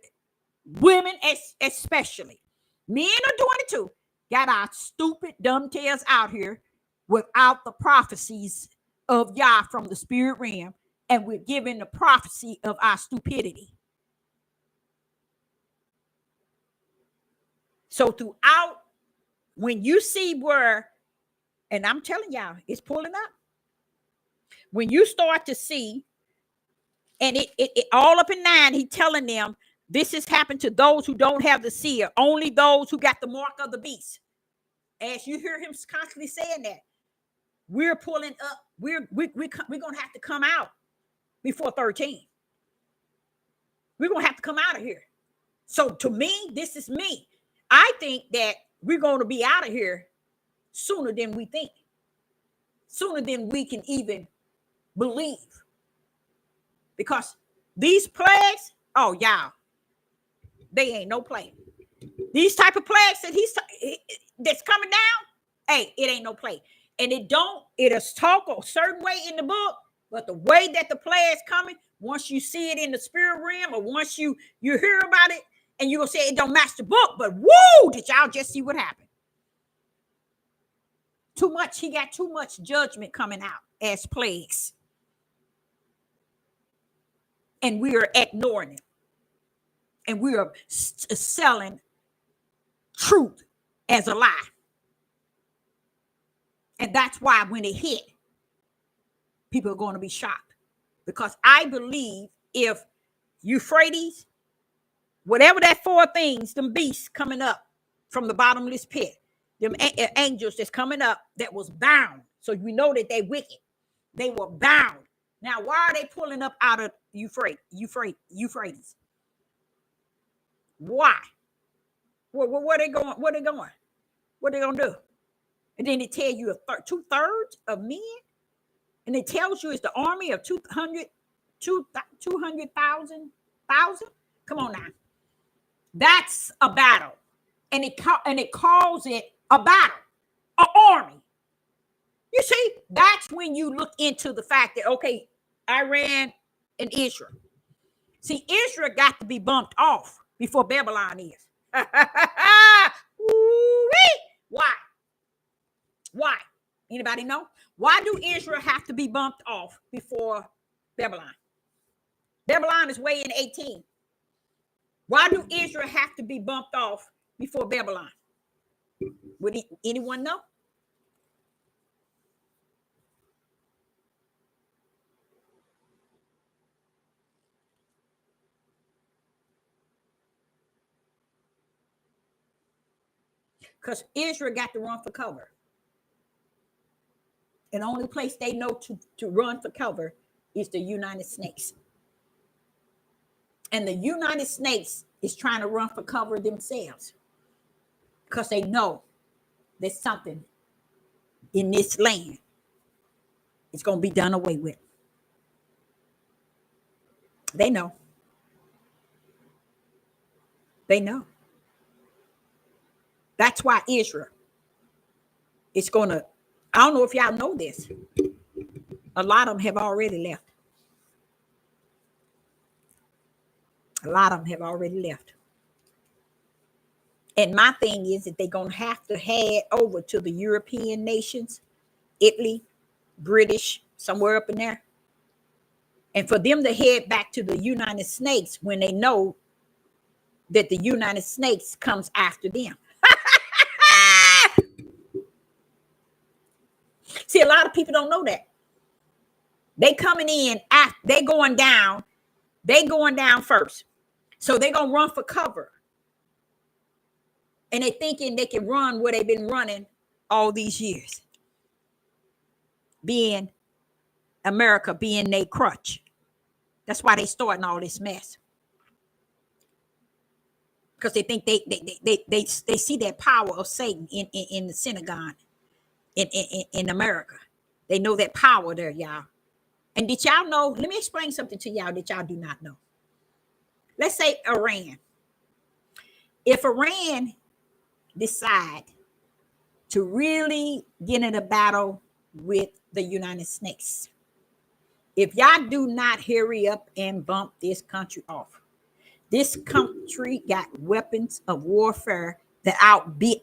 women especially, men are doing it too, got our stupid dumb tails out here without the prophecies of Yah from the spirit realm, and we're giving the prophecy of our stupidity. So throughout, when you see where, and I'm telling y'all, it's pulling up. When you start to see, and it all up in 9, he's telling them, this has happened to those who don't have the seer, only those who got the mark of the beast. As you hear him constantly saying that, we're pulling up. We're going to have to come out before 13. We're going to have to come out of here. So to me, this is me. I think that we're going to be out of here sooner than we think, sooner than we can even believe. Because these plagues, oh, y'all, they ain't no play. These type of plagues that that's coming down, hey, it ain't no play. And it'll talk a certain way in the book, but the way that the plagues coming, once you see it in the spirit realm, or once you hear about it, and you're going to say it don't match the book, but woo, did y'all just see what happened? Too much, he got too much judgment coming out as plagues. And we are ignoring it. And we are selling truth as a lie. And that's why when it hit, people are going to be shocked. Because I believe if Euphrates, whatever that 4 things, them beasts coming up from the bottomless pit, them angels that's coming up that was bound. So we know that they wicked. They were bound. Now, why are they pulling up out of Euphrates? Why? Where they going? Where they going? What they gonna do? And then they tell you 2/3 of men, and it tells you it's the army of 200,000. Come on now, that's a battle, and it calls it a battle, an army. You see, that's when you look into the fact that, okay, Iran and Israel. See, Israel got to be bumped off before Babylon is. Why? Why? Anybody know? Why do Israel have to be bumped off before Babylon? Babylon is way in 18. Why do Israel have to be bumped off before Babylon? Would anyone know? Because Israel got to run for cover. And the only place they know to run for cover is the United States. And the United States is trying to run for cover themselves. Because they know there's something in this land It's going to be done away with. They know. They know. That's why Israel is going to, I don't know if y'all know this. A lot of them have already left. A lot of them have already left. And my thing is that they're going to have to head over to the European nations, Italy, British, somewhere up in there. And for them to head back to the United States when they know that the United States comes after them. See, a lot of people don't know that. They coming in after, they going down first. So they're going to run for cover. And they thinking they can run where they've been running all these years. Being America, being their crutch. That's why they starting all this mess. Because they think they see that power of Satan in the synagogue in America. They know that power there, y'all. And did y'all know? Let me explain something to y'all that y'all do not know. Let's say Iran. If Iran decide to really get in a battle with the United States, if y'all do not hurry up and bump this country off, this country got weapons of warfare that outbeat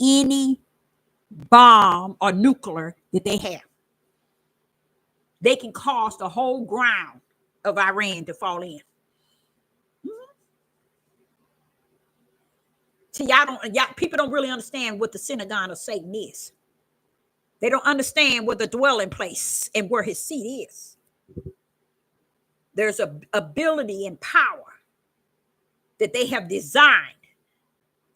any bomb or nuclear that they have. They can cause the whole ground of Iran to fall in. See, people don't really understand what the synagogue of Satan is. They don't understand what the dwelling place and where his seat is. There's a ability and power that they have designed.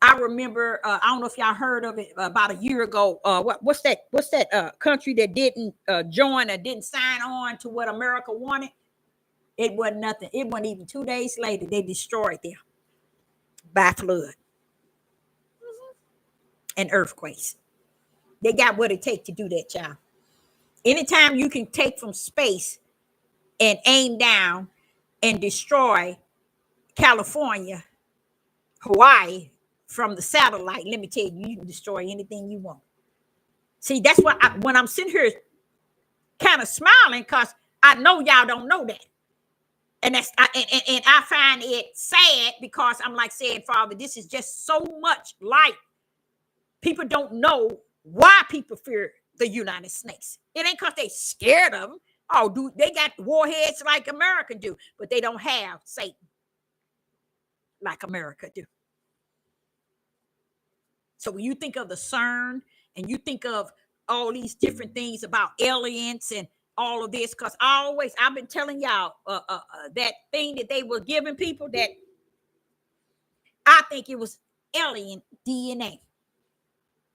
I remember, I don't know if y'all heard of it about a year ago. What's that country that didn't join or didn't sign on to what America wanted? It wasn't nothing. It wasn't even 2 days later. They destroyed them by flood and earthquakes. They got what it takes to do that, child. Anytime you can take from space and aim down and destroy California, Hawaii from the satellite, let me tell you, you can destroy anything you want. See, that's why when I'm sitting here kind of smiling, because I know y'all don't know that. And I find it sad because I'm like saying, Father, this is just so much light. People don't know why people fear the United States. It ain't because they scared of them. Oh, dude, they got warheads like America do, but they don't have Satan like America do. So when you think of the CERN and you think of all these different things about aliens and all of this, because I've been telling y'all that thing that they were giving people, that I think it was alien DNA.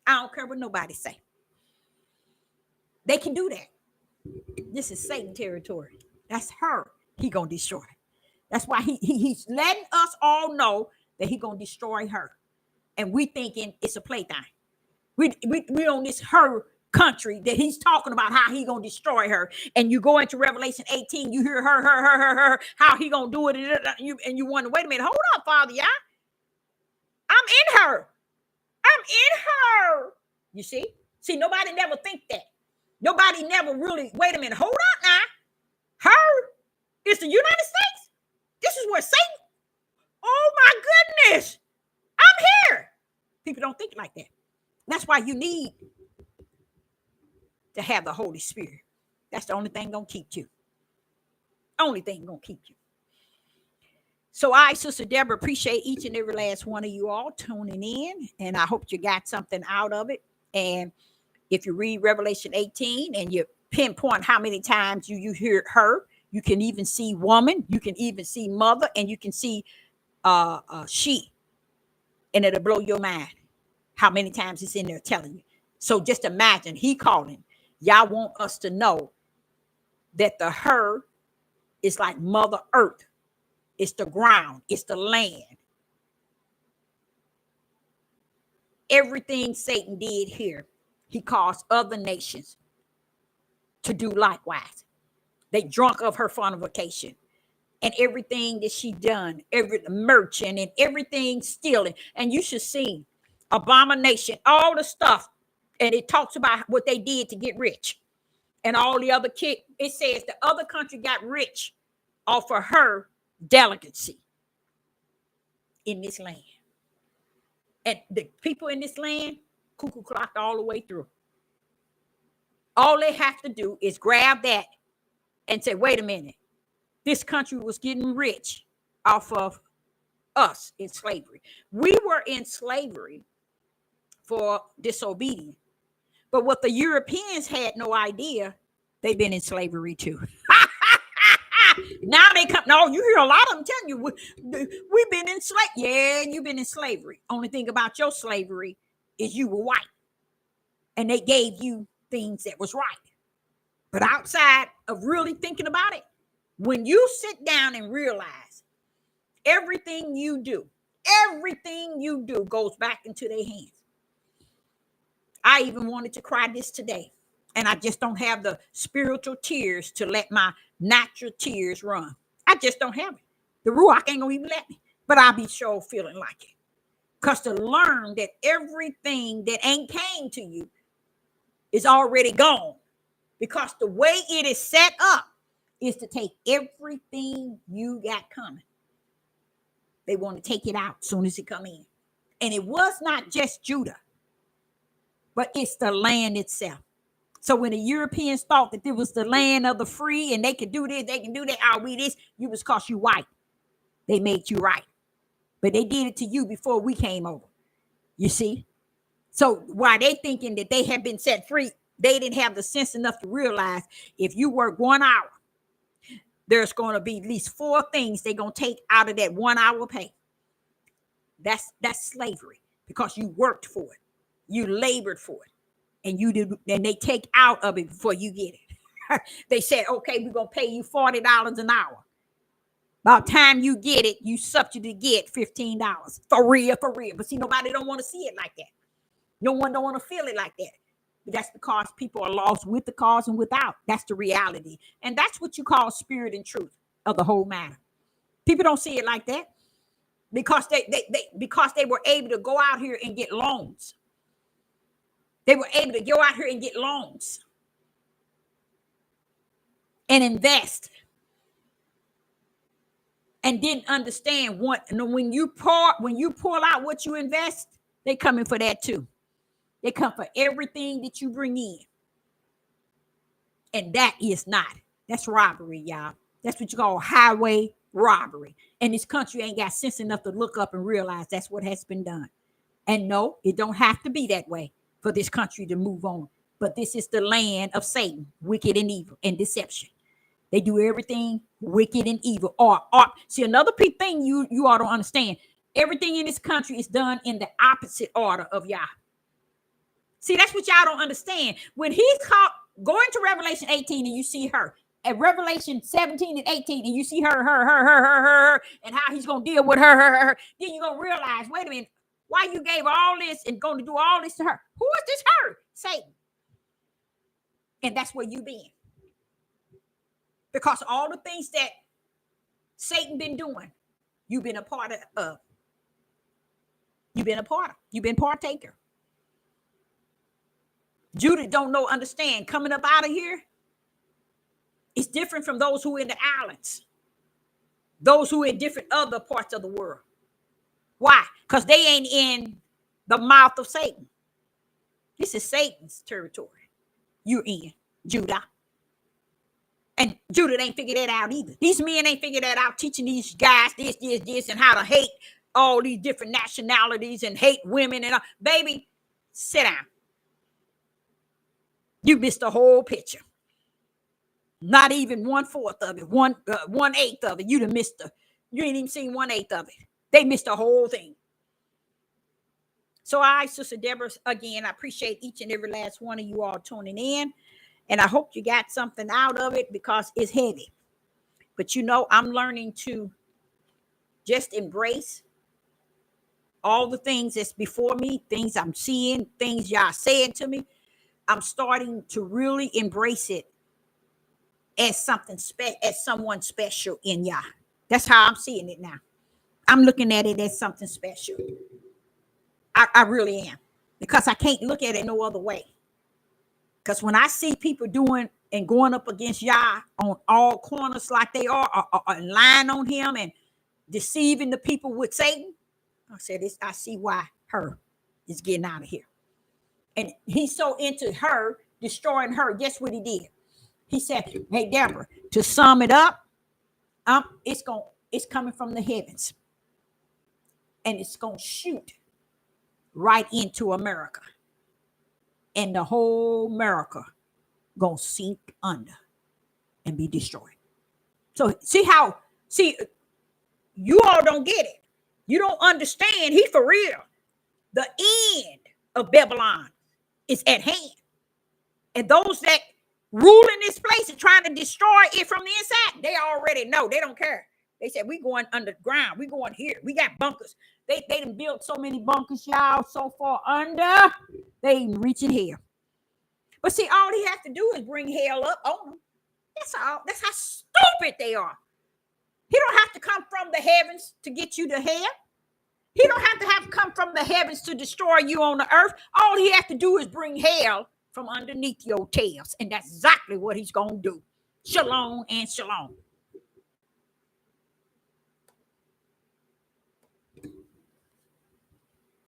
I don't care what nobody say. They can do that. This is Satan territory. That's her. He gonna destroy. That's why he's letting us all know that he gonna destroy her. And we thinking it's a plaything. We on this her country that he's talking about how he gonna destroy her. And you go into Revelation 18, you hear her, how he gonna do it, and you wonder, wait a minute, hold up, Father, yeah, I'm in her. I'm in her. You see, nobody never think that. Nobody never really, wait a minute, hold up now. Her is the United States. This is where Satan. Oh my goodness, I'm here. People don't think like that. That's why you need to have the Holy Spirit. That's the only thing gonna keep you. Only thing gonna keep you. So I, Sister Deborah, appreciate each and every last one of you all tuning in, and I hope you got something out of it. And if you read Revelation 18 and you pinpoint how many times you hear her, you can even see woman, you can even see mother, and you can see she, and it'll blow your mind how many times it's in there telling you. So just imagine he calling. Y'all want us to know that the her is like Mother Earth. It's the ground. It's the land. Everything Satan did here, he caused other nations to do likewise. They drunk of her fornication and everything that she done, every merchant and everything stealing. And you should see abomination, all the stuff. And it talks about what they did to get rich. And all the other kids, it says the other country got rich off of her delicacy in this land. And the people in this land, cuckoo clocked all the way through. All they have to do is grab that and say, wait a minute, this country was getting rich off of us in slavery. We were in slavery for disobedience. But what the Europeans had no idea, they've been in slavery too. Now they come. No, you hear a lot of them telling you, we've been in slavery. Yeah, you've been in slavery. Only thing about your slavery is you were white. And they gave you things that was right. But outside of really thinking about it, when you sit down and realize everything you do goes back into their hands. I even wanted to cry this today, and I just don't have the spiritual tears to let my natural tears run. I just don't have it. The Ruach ain't gonna even let me, but I'll be sure feeling like it. Because to learn that everything that ain't came to you is already gone. Because the way it is set up is to take everything you got coming. They want to take it out as soon as it come in. And it was not just Judah, but it's the land itself. So when the Europeans thought that it was the land of the free and they could do this, they can do that, I'll be this, you was because you white. They made you right. But they did it to you before we came over. You see? So while they thinking that they had been set free, they didn't have the sense enough to realize if you work 1 hour, there's going to be at least 4 things they're going to take out of that 1 hour pay. That's slavery because you worked for it. You labored for it. And you did, and they take out of it before you get it. They said, okay, we're going to pay you $40 an hour. By the time you get it, you substitute to get $15. For real. But see, nobody don't want to see it like that. No one don't want to feel it like that. But that's because people are lost with the cause and without. That's the reality. And that's what you call spirit and truth of the whole matter. People don't see it like that because they were able to go out here and get loans. They were able to go out here and get loans and invest and didn't understand what. And when you pull out what you invest, they come in for that too. They come for everything that you bring in. And that is not. That's robbery, y'all. That's what you call highway robbery. And this country ain't got sense enough to look up and realize that's what has been done. And no, it don't have to be that way for this country to move on. But this is the land of Satan, wicked and evil and deception. They do everything wicked and evil. Or see, another thing you ought to understand. Everything in this country is done in the opposite order of Yah. See, that's what y'all don't understand. When he's caught, go into Revelation 18 and you see her. At Revelation 17 and 18 and you see her, and how he's going to deal with her. Then you're going to realize, wait a minute, why you gave all this and going to do all this to her? Who is this her? Satan. And that's where you been. Because all the things that Satan been doing, you've been a part of. You've been a part of. You've been partaker. Judah don't know, understand. Coming up out of here, it's different from those who are in the islands. Those who are in different other parts of the world. Why? Because they ain't in the mouth of Satan. This is Satan's territory. You're in Judah. And Judah ain't figured that out either. These men ain't figured that out, teaching these guys this, and how to hate all these different nationalities and hate women and all. Baby, sit down. You missed the whole picture. Not even 1/4 of it, 1/8 of it. You ain't even seen 1/8 of it. They missed the whole thing. So Sister Deborah, again, I appreciate each and every last one of you all tuning in. And I hope you got something out of it because it's heavy. But I'm learning to just embrace all the things that's before me, things I'm seeing, things y'all saying to me. I'm starting to really embrace it as something special, as someone special in Yah. That's how I'm seeing it now. I'm looking at it as something special. I really am, because I can't look at it no other way. Because when I see people doing and going up against Yah on all corners like they are, or lying on him and deceiving the people with Satan, I said, I see why her is getting out of here. And he's so into her, destroying her. Guess what he did? He said, hey, Deborah, to sum it up, it's coming from the heavens. And it's going to shoot right into America. And the whole America going to sink under and be destroyed. So see, you all don't get it. You don't understand. He for real. The end of Babylon is at hand. And those that rule in this place and trying to destroy it from the inside, they already know. They don't care. They said, we going underground. We going here. We got bunkers. They done built so many bunkers, y'all, so far under, they ain't reaching hell. But see, all he has to do is bring hell up on them. That's all. That's how stupid they are. He don't have to come from the heavens to get you to hell. He don't have to come from the heavens to destroy you on the earth. All he has to do is bring hell from underneath your tails. And that's exactly what he's going to do. Shalom and shalom.